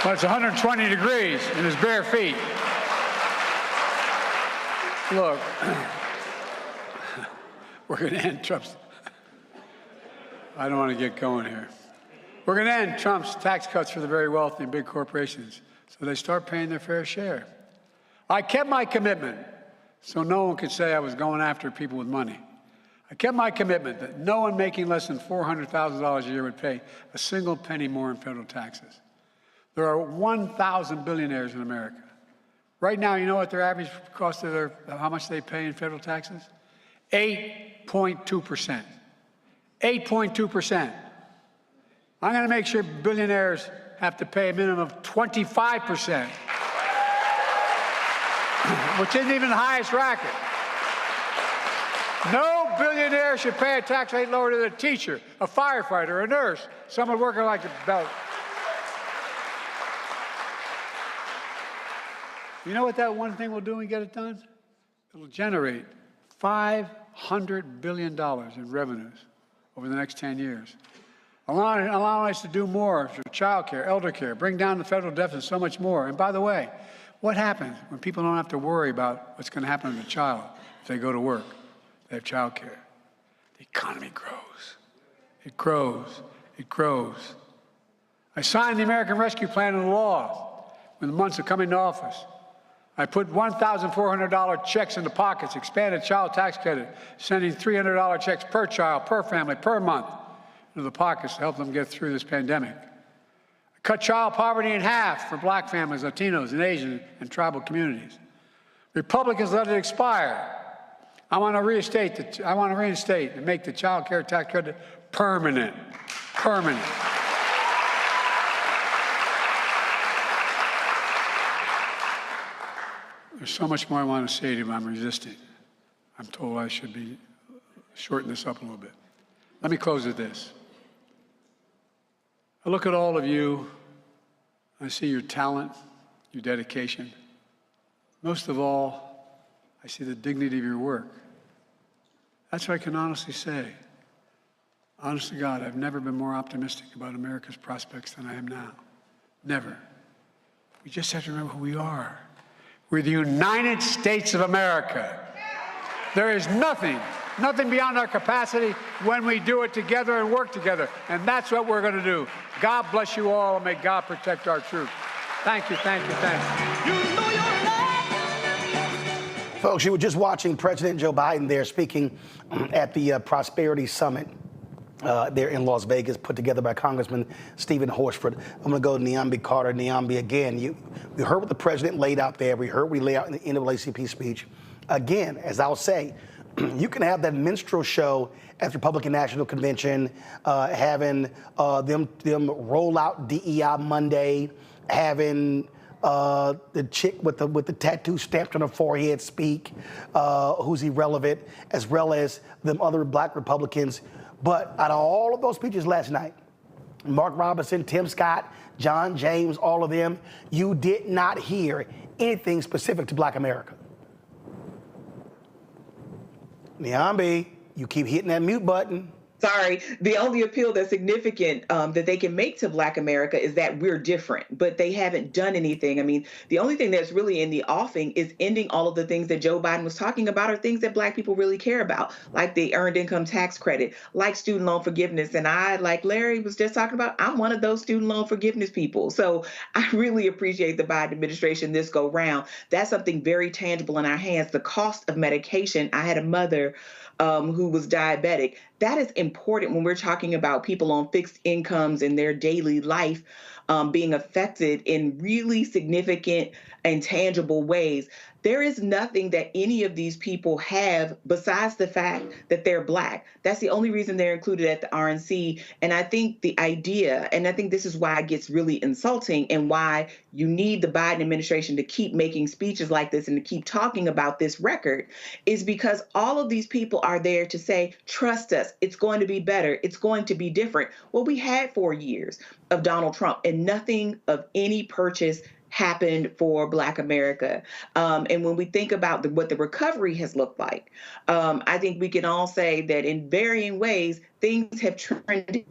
when it's 120 degrees in his bare feet. Look, we're going to end Trump's, I don't want to get going here. We're going to end Trump's tax cuts for the very wealthy and big corporations so they start paying their fair share. I kept my commitment so no one could say I was going after people with money. I kept my commitment that no one making less than $400,000 a year would pay a single penny more in federal taxes. There are 1,000 billionaires in America. Right now, you know what their average cost of how much they pay in federal taxes? 8.2%. 8.2%. I'm going to make sure billionaires have to pay a minimum of 25%, which isn't even the highest racket. No billionaire should pay a tax rate lower than a teacher, a firefighter, a nurse, someone working like a belt. You know what that one thing will do when we get it done? It'll generate $500 billion in revenues over the next 10 years. Allowing us to do more for child care, elder care, bring down the federal deficit, so much more. And by the way, what happens when people don't have to worry about what's going to happen to the child if they go to work? They have child care. The economy grows. It grows. It grows. I signed the American Rescue Plan into law in the months of coming to office. I put $1,400 checks into pockets, expanded child tax credit, sending $300 checks per child, per family, per month into the pockets to help them get through this pandemic. I cut child poverty in half for Black families, Latinos, and Asian and tribal communities. Republicans let it expire. I want to reinstate and make the child care tax credit permanent. Permanent. There's so much more I want to say to you, but I'm resisting. I'm told I should shorten this up a little bit. Let me close with this. I look at all of you, I see your talent, your dedication. Most of all, I see the dignity of your work. That's what I can honestly say. Honest to God, I've never been more optimistic about America's prospects than I am now. Never. We just have to remember who we are. We're the United States of America. There is nothing beyond our capacity when we do it together and work together. And that's what we're going to do. God bless you all, and may God protect our troops. Thank you, thank you, thank you. Folks, you were just watching President Joe Biden there speaking at the Prosperity Summit there in Las Vegas, put together by Congressman Steven Horsford. I'm going to go to Niambi Carter. Niambi, again, you heard what the president laid out there. We heard what he laid out in the NAACP speech. Again, as I'll say, you can have that minstrel show at the Republican National Convention, having them roll out DEI Monday, having the chick with the tattoo stamped on her forehead speak, who's irrelevant, as well as them other black Republicans. But out of all of those speeches last night, Mark Robinson, Tim Scott, John James, all of them, you did not hear anything specific to Black America. Niambi, you keep hitting that mute button. Sorry, the only appeal that's significant that they can make to Black America is that we're different, but they haven't done anything. I mean, the only thing that's really in the offing is ending all of the things that Joe Biden was talking about are things that Black people really care about, like the earned income tax credit, like student loan forgiveness. And I, like Larry was just talking about, I'm one of those student loan forgiveness people. So I really appreciate the Biden administration this go round. That's something very tangible in our hands. The cost of medication. I had a mother who was diabetic. That is important when we're talking about people on fixed incomes and their daily life being affected in really significant and tangible ways. There is nothing that any of these people have besides the fact that they're Black. That's the only reason they're included at the RNC. And I think the idea, and I think this is why it gets really insulting and why you need the Biden administration to keep making speeches like this and to keep talking about this record, is because all of these people are there to say, trust us, it's going to be better, it's going to be different. Well, we had 4 years of Donald Trump and nothing of any purchase happened for Black America. And when we think about what the recovery has looked like, I think we can all say that in varying ways, things have trended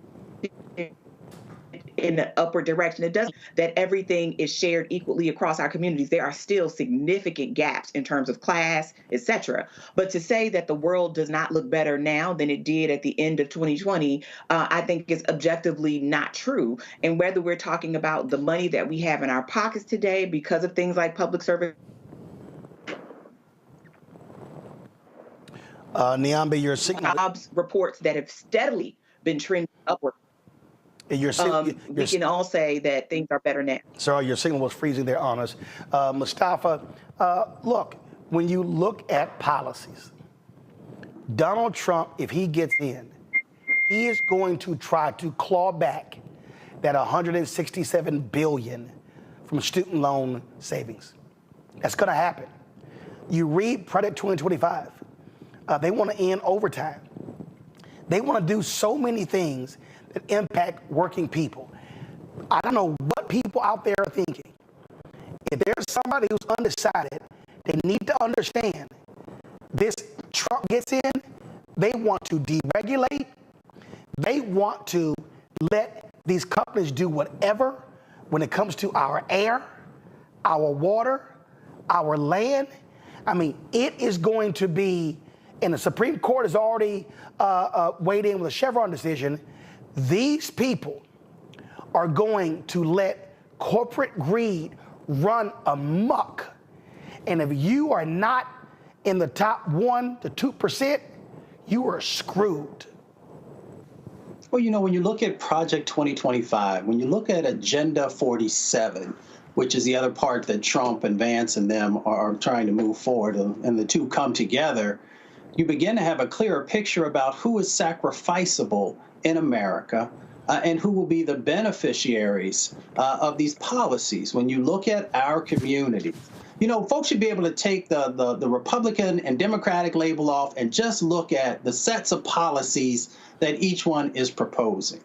in the upward direction. It doesn't that everything is shared equally across our communities. There are still significant gaps in terms of class, et cetera. But to say that the world does not look better now than it did at the end of 2020, I think is objectively not true. And whether we're talking about the money that we have in our pockets today because of things like public service. Niambi, your signal. Jobs reports that have steadily been trending upward. We can all say that things are better now. Sorry, your signal was freezing there on us. Mustafa, look, when you look at policies, Donald Trump, if he gets in, he is going to try to claw back that $167 billion from student loan savings. That's going to happen. You read Project 2025. They want to end overtime. They want to do so many things that impact working people. I don't know what people out there are thinking. If there's somebody who's undecided, they need to understand this Trump gets in, they want to deregulate, they want to let these companies do whatever when it comes to our air, our water, our land. I mean, it is going to be, and the Supreme Court is already weighed in with a Chevron decision. These people are going to let corporate greed run amok. And if you are not in the top 1% to 2%, you are screwed. Well, you know, when you look at Project 2025, when you look at Agenda 47, which is the other part that Trump and Vance and them are trying to move forward, and the two come together, you begin to have a clearer picture about who is sacrificable in America and who will be the beneficiaries of these policies. When you look at our community, you know, folks should be able to take the Republican and Democratic label off and just look at the sets of policies that each one is proposing.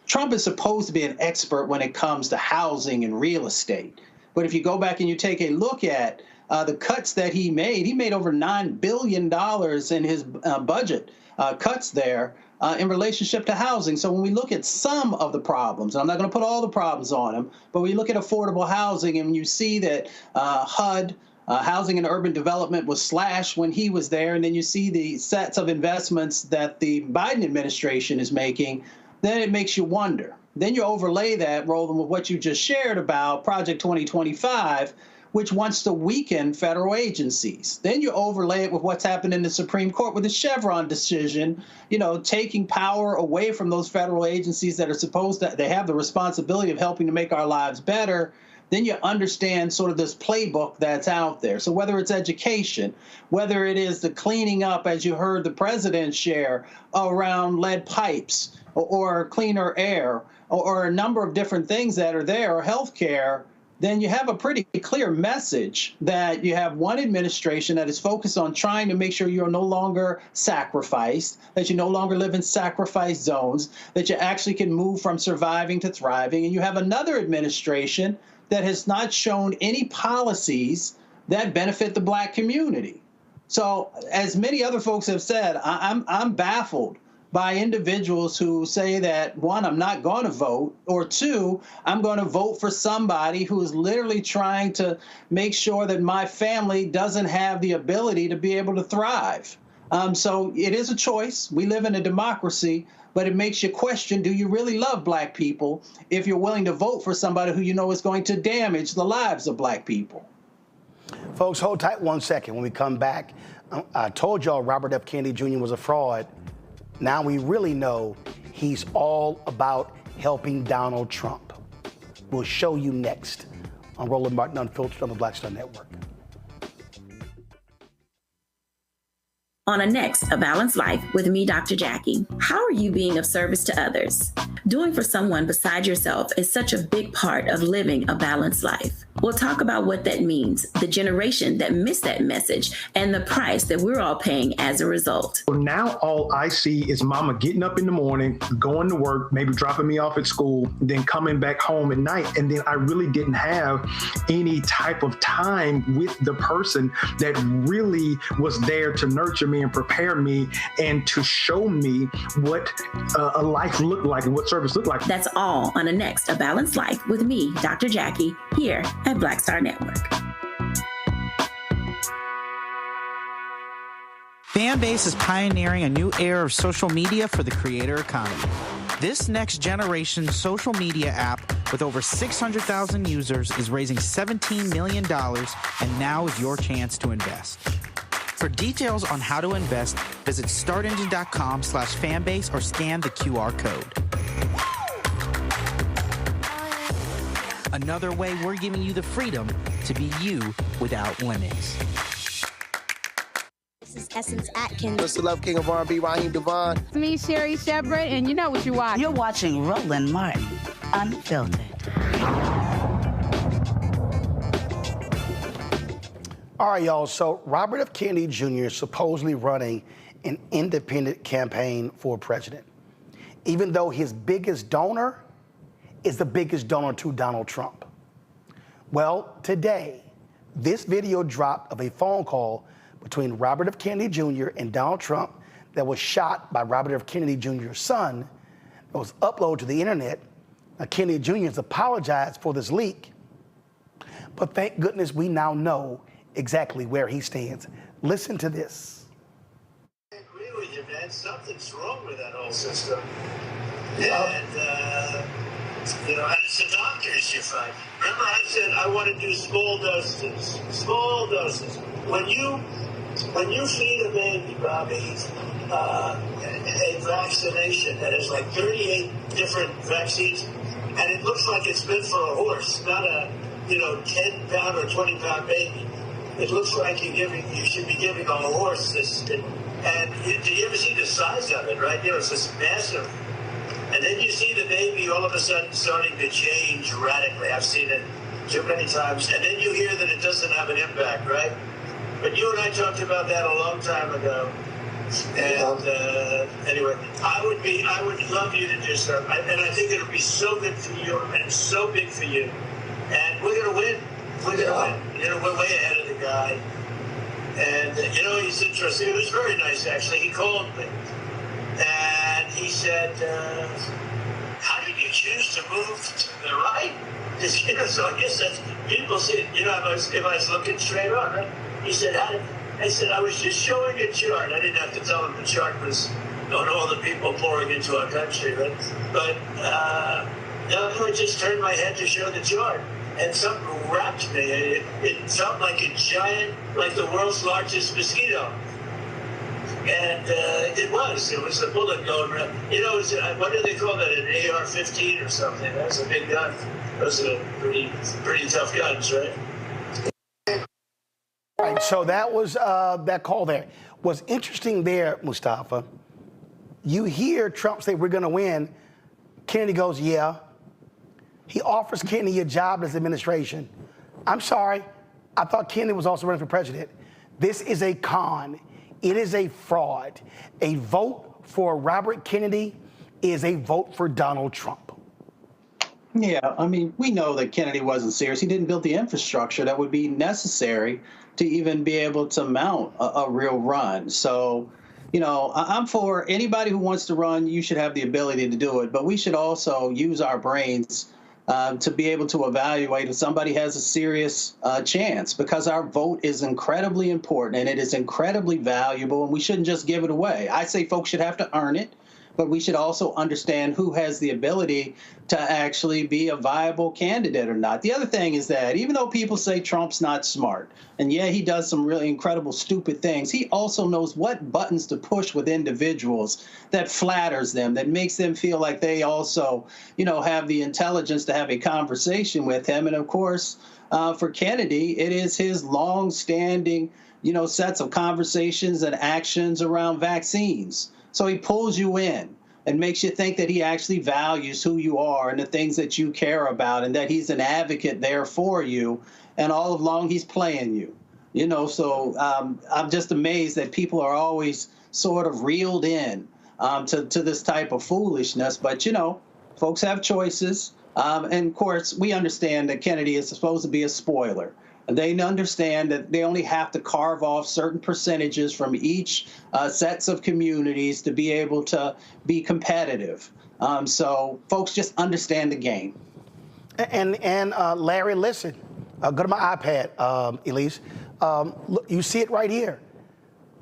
Trump is supposed to be an expert when it comes to housing and real estate. But if you go back and you take a look at the cuts that he made over $9 billion in his budget cuts there in relationship to housing. So when we look at some of the problems, and I'm not going to put all the problems on him, but we look at affordable housing and you see that HUD, Housing and Urban Development, was slashed when he was there, and then you see the sets of investments that the Biden administration is making, then it makes you wonder. Then you overlay that, Roland, with what you just shared about Project 2025, which wants to weaken federal agencies. Then you overlay it with what's happened in the Supreme Court with the Chevron decision, taking power away from those federal agencies that are supposed to, they have the responsibility of helping to make our lives better. Then you understand sort of this playbook that's out there. So whether it's education, whether it is the cleaning up, as you heard the president share, around lead pipes or cleaner air, or a number of different things that are there, or healthcare, then you have a pretty clear message that you have one administration that is focused on trying to make sure you're no longer sacrificed, that you no longer live in sacrifice zones, that you actually can move from surviving to thriving. And you have another administration that has not shown any policies that benefit the Black community. So as many other folks have said, I'm baffled by individuals who say that, one, I'm not going to vote, or two, I'm going to vote for somebody who is literally trying to make sure that my family doesn't have the ability to be able to thrive. So it is a choice. We live in a democracy, but it makes you question, do you really love Black people if you're willing to vote for somebody who you know is going to damage the lives of Black people? Folks, hold tight 1 second. When we come back, I told y'all Robert F. Kennedy Jr. was a fraud. Now we really know he's all about helping Donald Trump. We'll show you next on Roland Martin Unfiltered on the Black Star Network. On a next, A Balanced Life with me, Dr. Jackie. How are you being of service to others? Doing for someone beside yourself is such a big part of living a balanced life. We'll talk about what that means, the generation that missed that message, and the price that we're all paying as a result. Well, now all I see is mama getting up in the morning, going to work, maybe dropping me off at school, then coming back home at night. And then I really didn't have any type of time with the person that really was there to nurture me and prepare me and to show me what a life looked like and what service looked like. That's all on a next, A Balanced Life with me, Dr. Jackie, here at Black Star Network. Fanbase is pioneering a new era of social media for the creator economy. This next generation social media app with over 600,000 users is raising $17 million, and now is your chance to invest. For details on how to invest, visit startengine.com/fanbase or scan the QR code. Another way we're giving you the freedom to be you without limits. This is Essence Atkins. What's the love king of R&B, Raheem Devon? It's me, Sherry Shepard, and you know what you watch. You're watching Roland Martin Unfiltered. All right, y'all. So Robert F. Kennedy Jr. is supposedly running an independent campaign for president, even though his biggest donor is the biggest donor to Donald Trump. Well, today, this video dropped of a phone call between Robert F. Kennedy Jr. and Donald Trump that was shot by Robert F. Kennedy Jr.'s son, that was uploaded to the internet. Now, Kennedy Jr. has apologized for this leak, but thank goodness we now know exactly where he stands. Listen to this. I agree with you, man. Something's wrong with that whole system. And, it's the doctors you find. Remember I said I want to do small doses. Small doses. When you feed a baby, Bobby, a vaccination that has like 38 different vaccines, and it looks like it's meant for a horse, not a 10-pound or 20-pound baby. It looks like you should be giving a horse this. And do you ever see the size of it, right? It's this massive. And then you see the baby all of a sudden starting to change radically. I've seen it too many times. And then you hear that it doesn't have an impact, right? But you and I talked about that a long time ago. And anyway, I would love you to do something. And I think it'll be so good for you and so big for you. And we're going to win. We're going to win. We're way ahead of the guy. And, he's interesting. It was very nice, actually. He called me. said, how did you choose to move to the right? So I guess that's, people say, if I was looking straight on, right? He said, I said, I was just showing a chart. I didn't have to tell him the chart was on all the people pouring into our country, right? But I just turned my head to show the chart. And something wrapped me. It felt like a giant, like the world's largest mosquito. And it was a bullet going around. What do they call that, an AR-15 or something? That was a big gun. Those are pretty tough guns, right? Right, so that was that call there. What's interesting there, Mustafa, you hear Trump say, we're going to win. Kennedy goes, yeah. He offers Kennedy a job in his administration. I'm sorry, I thought Kennedy was also running for president. This is a con. It is a fraud. A vote for Robert Kennedy is a vote for Donald Trump. Yeah, I mean, we know that Kennedy wasn't serious. He didn't build the infrastructure that would be necessary to even be able to mount a real run. So, I'm for anybody who wants to run, you should have the ability to do it. But we should also use our brains to be able to evaluate if somebody has a serious chance, because our vote is incredibly important and it is incredibly valuable, and we shouldn't just give it away. I say folks should have to earn it, but we should also understand who has the ability to actually be a viable candidate or not. The other thing is that even though people say Trump's not smart, and yeah, he does some really incredible stupid things, he also knows what buttons to push with individuals that flatters them, that makes them feel like they also, have the intelligence to have a conversation with him. And of course, for Kennedy, it is his long-standing, sets of conversations and actions around vaccines. So he pulls you in and makes you think that he actually values who you are and the things that you care about, and that he's an advocate there for you. And all along he's playing you, So I'm just amazed that people are always sort of reeled in to this type of foolishness. But, folks have choices. And of course, we understand that Kennedy is supposed to be a spoiler. They understand that they only have to carve off certain percentages from each sets of communities to be able to be competitive. So folks just understand the game. And Larry, listen, go to my iPad, Elise. Look, you see it right here.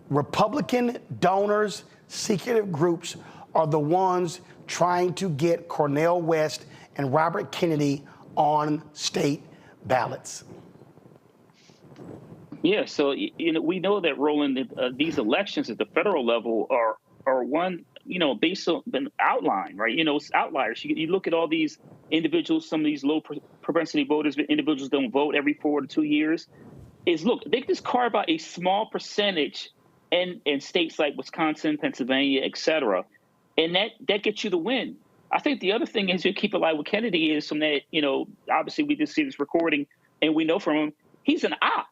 Republican donors, secretive groups are the ones trying to get Cornel West and Robert Kennedy on state ballots. Yeah, so we know that, Roland, these elections at the federal level are one, based on an outline, right? It's outliers. You look at all these individuals, some of these low propensity voters, individuals don't vote every 4 to 2 years. Look, they just carve out a small percentage in states like Wisconsin, Pennsylvania, et cetera, and that gets you the win. I think the other thing is, you keep alive with Kennedy is from that, obviously we just see this recording and we know from him, he's an op.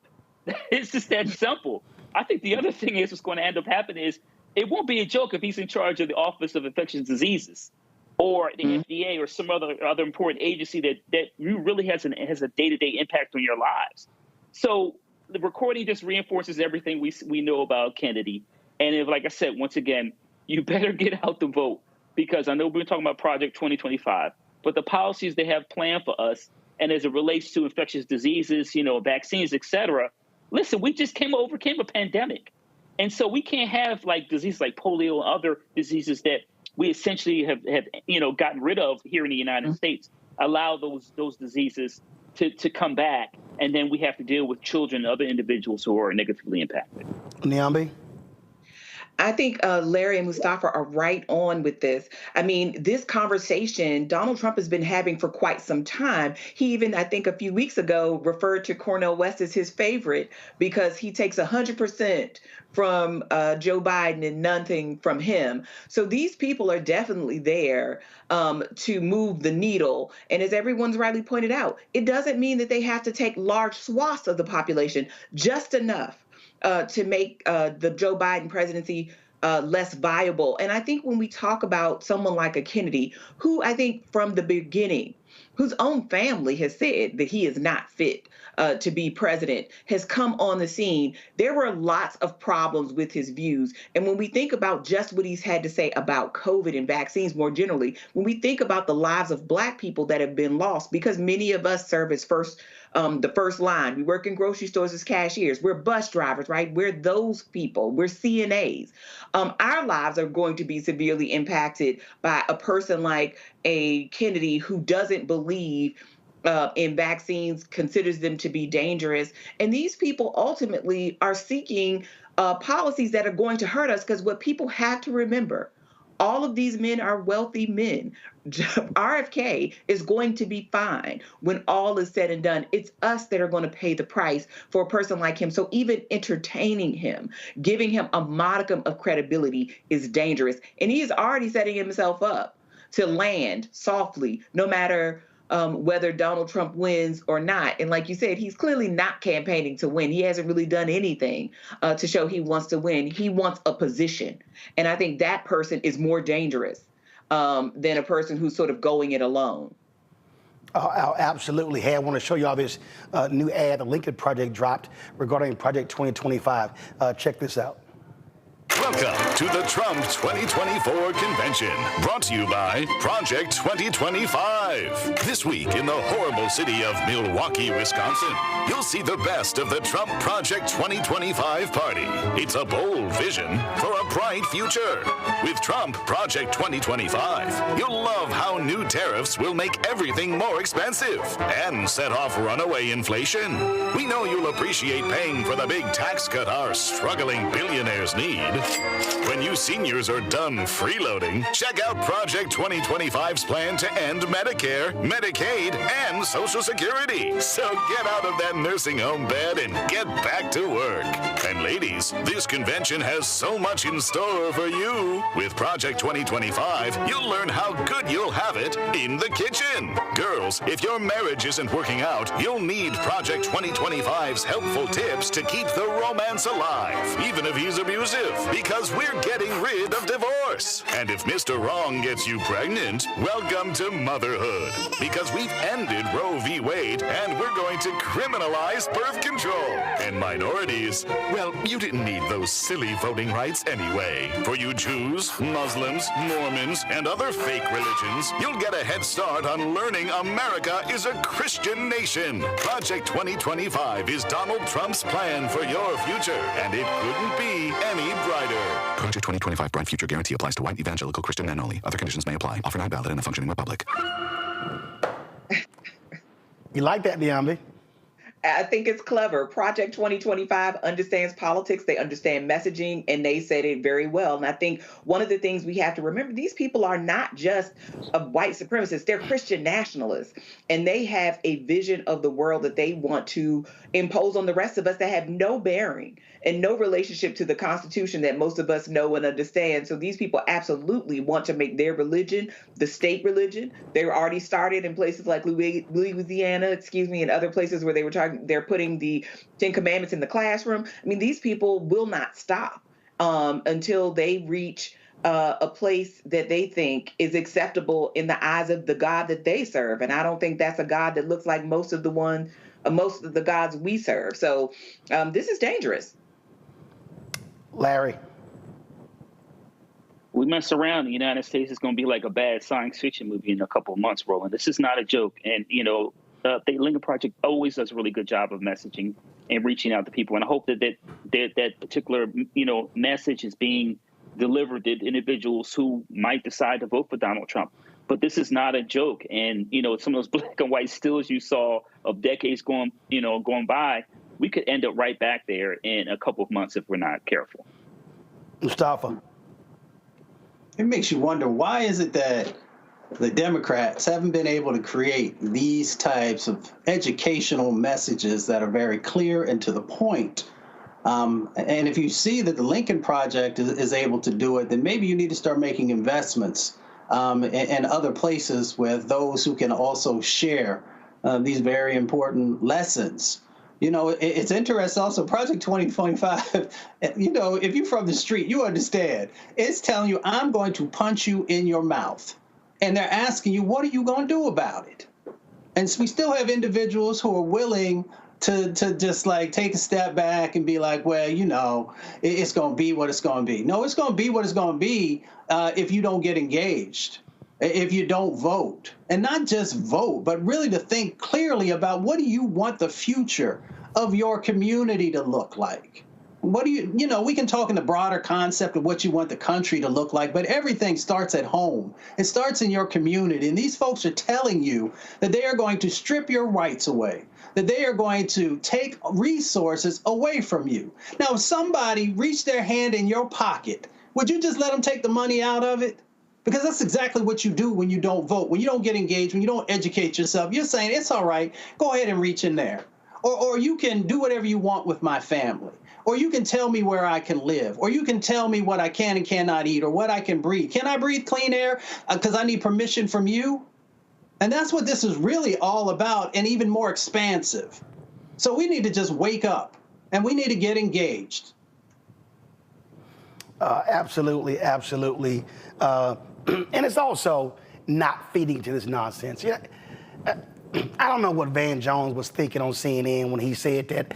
It's just that simple. I think the other thing is what's going to end up happening is it won't be a joke if he's in charge of the Office of Infectious Diseases or the FDA or some other important agency that really has a day-to-day impact on your lives. So the recording just reinforces everything we know about Kennedy. And if, like I said, once again, you better get out the vote, because I know we've been talking about Project 2025, but the policies they have planned for us, and as it relates to infectious diseases, vaccines, et cetera, listen, we just overcame a pandemic. And so we can't have diseases like polio and other diseases that we essentially have gotten rid of here in the United States, allow those diseases to come back. And then we have to deal with children and other individuals who are negatively impacted. Niambi? I think Larry and Mustafa are right on with this. I mean, this conversation Donald Trump has been having for quite some time. He even, I think a few weeks ago, referred to Cornel West as his favorite because he takes 100% from Joe Biden and nothing from him. So these people are definitely there to move the needle. And as everyone's rightly pointed out, it doesn't mean that they have to take large swaths of the population, just enough to make the Joe Biden presidency less viable. And I think when we talk about someone like a Kennedy, who I think from the beginning, whose own family has said that he is not fit to be president, has come on the scene, there were lots of problems with his views. And when we think about just what he's had to say about COVID and vaccines more generally, when we think about the lives of Black people that have been lost, because many of us serve as the first line. We work in grocery stores as cashiers. We're bus drivers, right? We're those people. We're CNAs. Our lives are going to be severely impacted by a person like a Kennedy who doesn't believe in vaccines, considers them to be dangerous. And these people ultimately are seeking policies that are going to hurt us, because what people have to remember, all of these men are wealthy men. RFK is going to be fine when all is said and done. It's us that are going to pay the price for a person like him. So even entertaining him, giving him a modicum of credibility is dangerous. And he is already setting himself up to land softly, no matter whether Donald Trump wins or not. And like you said, he's clearly not campaigning to win. He hasn't really done anything to show he wants to win. He wants a position. And I think that person is more dangerous than a person who's sort of going it alone. Absolutely. Hey, I want to show you all this new ad the Lincoln Project dropped regarding Project 2025. Check this out. Welcome to the Trump 2024 Convention, brought to you by Project 2025. This week in the horrible city of Milwaukee, Wisconsin, you'll see the best of the Trump Project 2025 party. It's a bold vision for a bright future. With Trump Project 2025, you'll love how new tariffs will make everything more expensive and set off runaway inflation. We know you'll appreciate paying for the big tax cut our struggling billionaires need. When you seniors are done freeloading, check out Project 2025's plan to end Medicare, Medicaid, and Social Security. So get out of that nursing home bed and get back to work. And ladies, this convention has so much in store for you. With Project 2025, you'll learn how good you'll have it in the kitchen. Girls, if your marriage isn't working out, you'll need Project 2025's helpful tips to keep the romance alive, even if he's abusive. Because we're getting rid of divorce. And if Mr. Wrong gets you pregnant, welcome to motherhood. Because we've ended Roe v. Wade, and we're going to criminalize birth control. And minorities, well, you didn't need those silly voting rights anyway. For you Jews, Muslims, Mormons, and other fake religions, you'll get a head start on learning America is a Christian nation. Project 2025 is Donald Trump's plan for your future, and it couldn't be any brighter. Project 2025 Bright Future Guarantee applies to white evangelical Christian men only. Other conditions may apply. Offer not valid in a functioning republic. You like that, Biambi? I think it's clever. Project 2025 understands politics, they understand messaging, and they said it very well. And I think one of the things we have to remember, these people are not just white supremacists, they're Christian nationalists. And they have a vision of the world that they want to impose on the rest of us that have no bearing and no relationship to the Constitution that most of us know and understand. So these people absolutely want to make their religion the state religion. They were already started in places like Louisiana, and other places where they're putting the 10 Commandments in the classroom. I mean, these people will not stop until they reach a place that they think is acceptable in the eyes of the God that they serve. And I don't think that's a God that looks like most of the gods we serve. So this is dangerous. Larry. We mess around, the United States is going to be like a bad science fiction movie in a couple of months, Roland. This is not a joke. And, the Lincoln Project always does a really good job of messaging and reaching out to people. And I hope that particular, message is being delivered to individuals who might decide to vote for Donald Trump. But this is not a joke. And, some of those black and white stills you saw of decades going by, we could end up right back there in a couple of months if we're not careful. Mustafa. It makes you wonder, why is it that the Democrats haven't been able to create these types of educational messages that are very clear and to the point? And if you see that the Lincoln Project is able to do it, then maybe you need to start making investments in other places with those who can also share these very important lessons You know, it's interesting also, Project 2025, you know, if you're from the street, you understand. It's telling you, I'm going to punch you in your mouth. And they're asking you, what are you going to do about it? And so we still have individuals who are willing to just like take a step back and be like, well, you know, it's going to be what it's going to be. No, it's going to be what it's going to be if you don't get engaged, if you don't vote. And not just vote, but really to think clearly about what do you want the future of your community to look like? What do you know, we can talk in the broader concept of what you want the country to look like, but everything starts at home. It starts in your community. And these folks are telling you that they are going to strip your rights away, that they are going to take resources away from you. Now, if somebody reached their hand in your pocket, would you just let them take the money out of it? Because that's exactly what you do when you don't vote, when you don't get engaged, when you don't educate yourself. You're saying, it's all right, go ahead and reach in there. Or you can do whatever you want with my family. Or you can tell me where I can live. Or you can tell me what I can and cannot eat or what I can breathe. Can I breathe clean air because I need permission from you? And that's what this is really all about, and even more expansive. So we need to just wake up, and we need to get engaged. Absolutely, absolutely. And it's also not feeding to this nonsense. Yeah, I don't know what Van Jones was thinking on CNN when he said that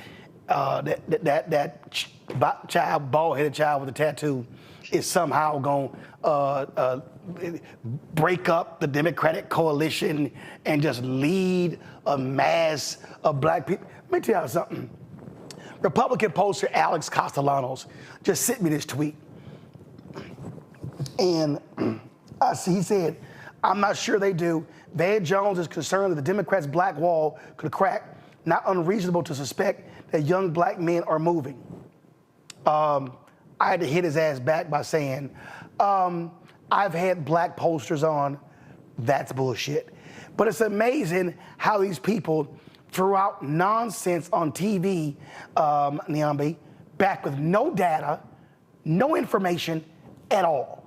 that bald-headed child with a tattoo is somehow going to break up the Democratic coalition and just lead a mass of black people. Let me tell you something. Republican pollster Alex Castellanos just sent me this tweet. And he said, I'm not sure they do. Van Jones is concerned that the Democrats' black wall could crack. Not unreasonable to suspect that young black men are moving. I had to hit his ass back by saying, I've had black posters on. That's bullshit. But it's amazing how these people threw out nonsense on TV, Niambi, back with no data, no information at all.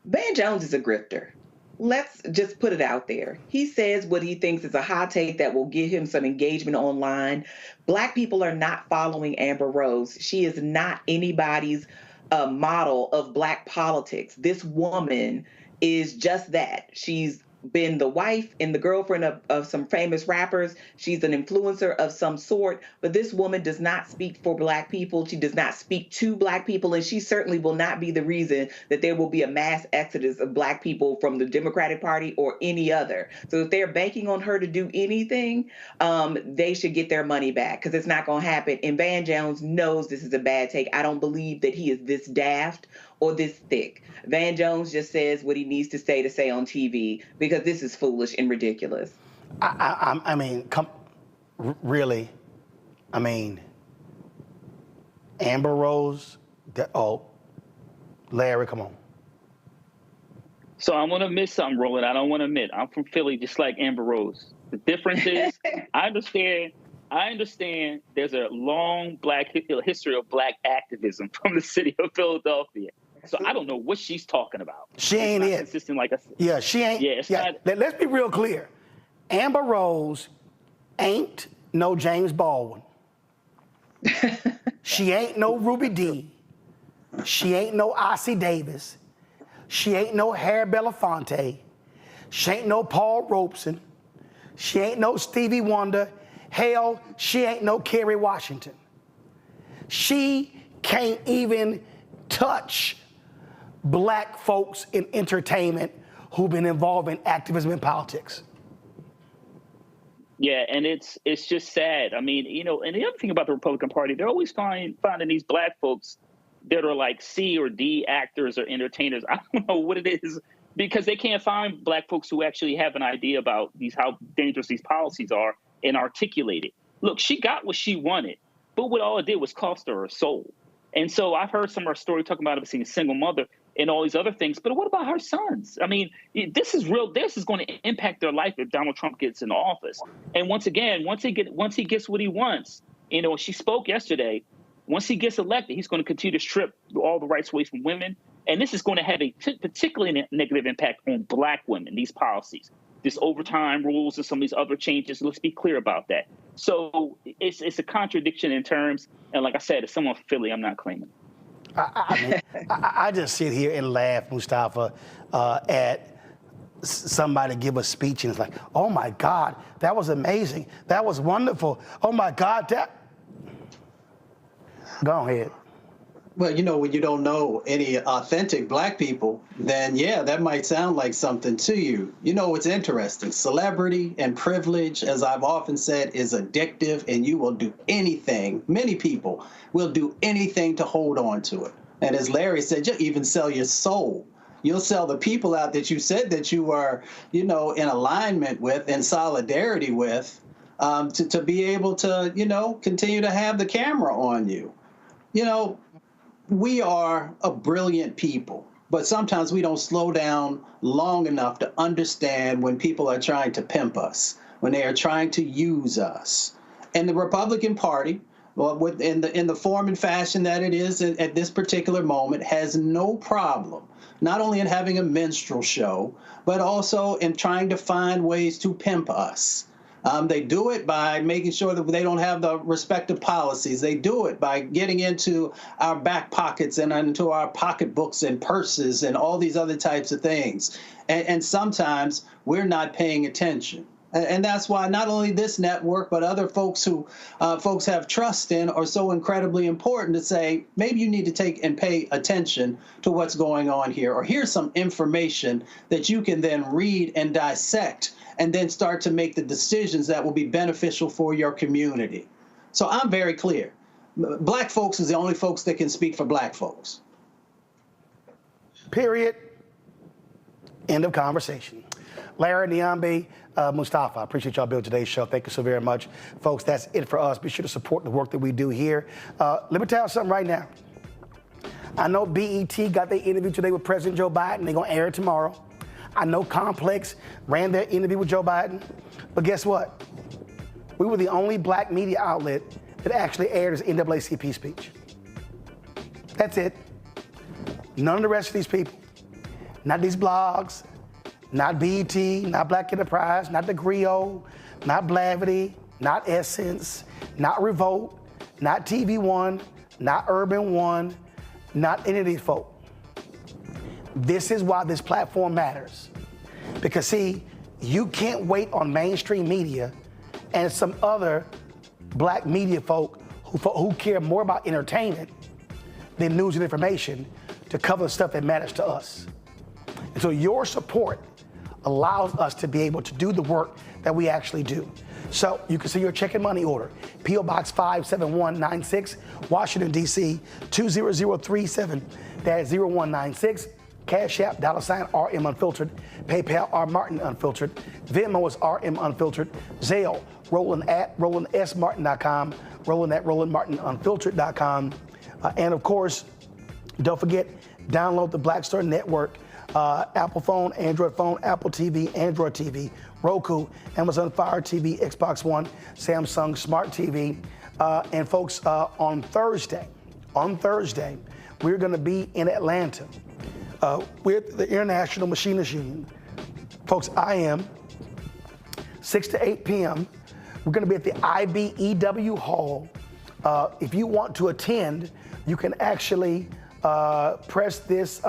Van Jones is a grifter. Let's just put it out there. He says what he thinks is a hot take that will give him some engagement online. Black people are not following Amber Rose. She is not anybody's model of black politics. This woman is just that. She's been the wife and the girlfriend of some famous rappers. She's an influencer of some sort, but this woman does not speak for black people. She does not speak to black people, and she certainly will not be the reason that there will be a mass exodus of black people from the Democratic Party or any other. So if they're banking on her to do anything, they should get their money back, because it's not going to happen. And Van Jones knows this is a bad take. I don't believe that he is this daft or this thick. Van Jones just says what he needs to say on TV, because this is foolish and ridiculous. I mean, really? I mean, Amber Rose, Larry, come on. So I'm going to admit something, Roland. I don't want to admit. I'm from Philly, just like Amber Rose. The difference is, I understand there's a long history of black activism from the city of Philadelphia. So I don't know what she's talking about. She ain't it. Consistent like she ain't. Yeah, yeah. Let's be real clear. Amber Rose ain't no James Baldwin. She ain't no Ruby Dee. She ain't no Ossie Davis. She ain't no Harry Belafonte. She ain't no Paul Robeson. She ain't no Stevie Wonder. Hell, she ain't no Kerry Washington. She can't even touch black folks in entertainment who've been involved in activism and politics. Yeah, and it's just sad. I mean, you know, and the other thing about the Republican Party, they're always finding these black folks that are like C or D actors or entertainers. I don't know what it is, because they can't find black folks who actually have an idea about how dangerous these policies are and articulate it. Look, she got what she wanted, but what all it did was cost her soul. And so I've heard some of her story talking about being a single mother and all these other things. But what about her sons? I mean, this is real. This is going to impact their life if Donald Trump gets in office. And once again, once he gets what he wants, you know, she spoke yesterday. Once he gets elected, he's going to continue to strip all the rights away from women. And this is going to have a particularly negative impact on black women, these policies. this overtime rules and some of these other changes. Let's be clear about that. So it's a contradiction in terms. And like I said, if someone from Philly, I'm not claiming. I just sit here and laugh, Mustafa, at somebody give a speech and it's like, oh my God, that was amazing. That was wonderful. Oh my God, that. Go ahead. Well, you know, when you don't know any authentic Black people, then yeah, that might sound like something to you. You know, it's interesting. Celebrity and privilege, as I've often said, is addictive, and you will do anything. Many people will do anything to hold on to it. And as Larry said, you'll even sell your soul. You'll sell the people out that you said that you are, you know, in alignment with and solidarity with, to be able to, you know, continue to have the camera on you. You know, we are a brilliant people, but sometimes we don't slow down long enough to understand when people are trying to pimp us, when they are trying to use us. And the Republican Party, well, in the form and fashion that it is at this particular moment, has no problem, not only in having a minstrel show, but also in trying to find ways to pimp us. They do it by making sure that they don't have the respective policies. They do it by getting into our back pockets and into our pocketbooks and purses and all these other types of things. And sometimes we're not paying attention. And that's why not only this network, but other folks who folks have trust in are so incredibly important to say, maybe you need to take and pay attention to what's going on here, or here's some information that you can then read and dissect and then start to make the decisions that will be beneficial for your community. So I'm very clear. Black folks is the only folks that can speak for Black folks. Period. End of conversation. Larry, Niambi, Mustafa, I appreciate y'all being on today's show. Thank you so very much. Folks, that's it for us. Be sure to support the work that we do here. Let me tell you something right now. I know BET got their interview today with President Joe Biden. They're going to air it tomorrow. I know Complex ran their interview with Joe Biden. But guess what? We were the only Black media outlet that actually aired his NAACP speech. That's it. None of the rest of these people, not these blogs, not BET, not Black Enterprise, not The Griot, not Blavity, not Essence, not Revolt, not TV One, not Urban One, not any of these folk. This is why this platform matters. Because see, you can't wait on mainstream media and some other Black media folk who care more about entertainment than news and information to cover the stuff that matters to us. And so your support allows us to be able to do the work that we actually do. So you can see your check and money order. P.O. Box 57196, Washington, D.C. 20037-0196. Cash App, $RM Unfiltered. PayPal, R Martin Unfiltered. Venmo is RM Unfiltered. Zelle, Roland@RolandSMartin.com. Roland@RolandMartinUnfiltered.com. And of course, don't forget, download the Black Star Network. Apple phone, Android phone, Apple TV, Android TV, Roku, Amazon Fire TV, Xbox One, Samsung Smart TV. And folks, on Thursday, we're going to be in Atlanta with the International Machinists Union. Folks, I am 6 to 8 p.m. We're going to be at the IBEW Hall. If you want to attend, you can actually press this, this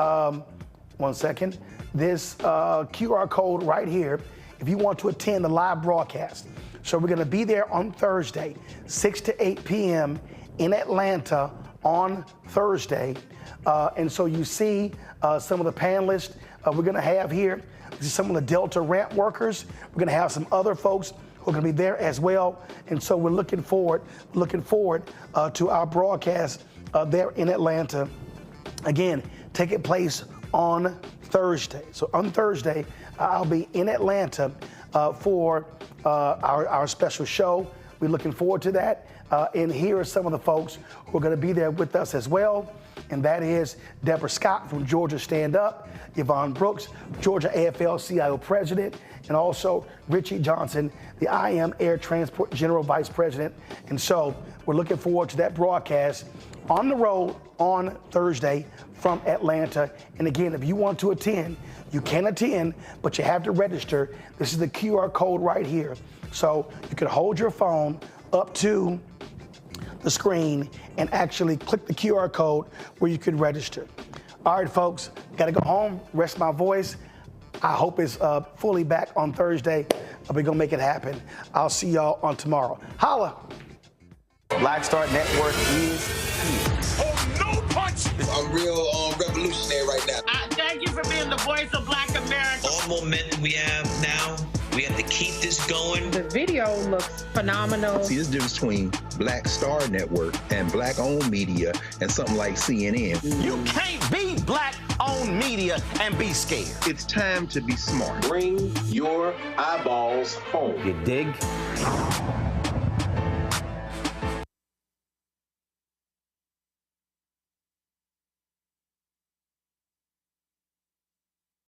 QR code right here if you want to attend the live broadcast. So we're going to be there on Thursday, 6 to 8 p.m. in Atlanta on Thursday. And so you see some of the panelists we're going to have here. This is some of the Delta ramp workers. We're going to have some other folks who are going to be there as well. And so we're looking forward to our broadcast there in Atlanta. Again, taking place on Thursday. So on Thursday, I'll be in Atlanta for our special show. We're looking forward to that. And here are some of the folks who are going to be there with us as well. And that is Deborah Scott from Georgia Stand Up, Yvonne Brooks, Georgia AFL-CIO President, and also Richie Johnson, the IM Air Transport General Vice President. And so we're looking forward to that broadcast on the road on Thursday from Atlanta. And again, if you want to attend, You can attend, but you have to register. This is the QR code right here. So you can hold your phone up to the screen and actually click the QR code where you can register. All right, folks, gotta go home, rest my voice. I hope it's fully back on Thursday. We're gonna make it happen. I'll see y'all on tomorrow. Holla. Black Star Network is here. Oh, no punch! I'm real revolutionary right now. Thank you for being the voice of Black America. All momentum we have now, we have to keep this going. The video looks phenomenal. See, there's a difference between Black Star Network and black-owned media and something like CNN. You can't be black-owned media and be scared. It's time to be smart. Bring your eyeballs home. You dig?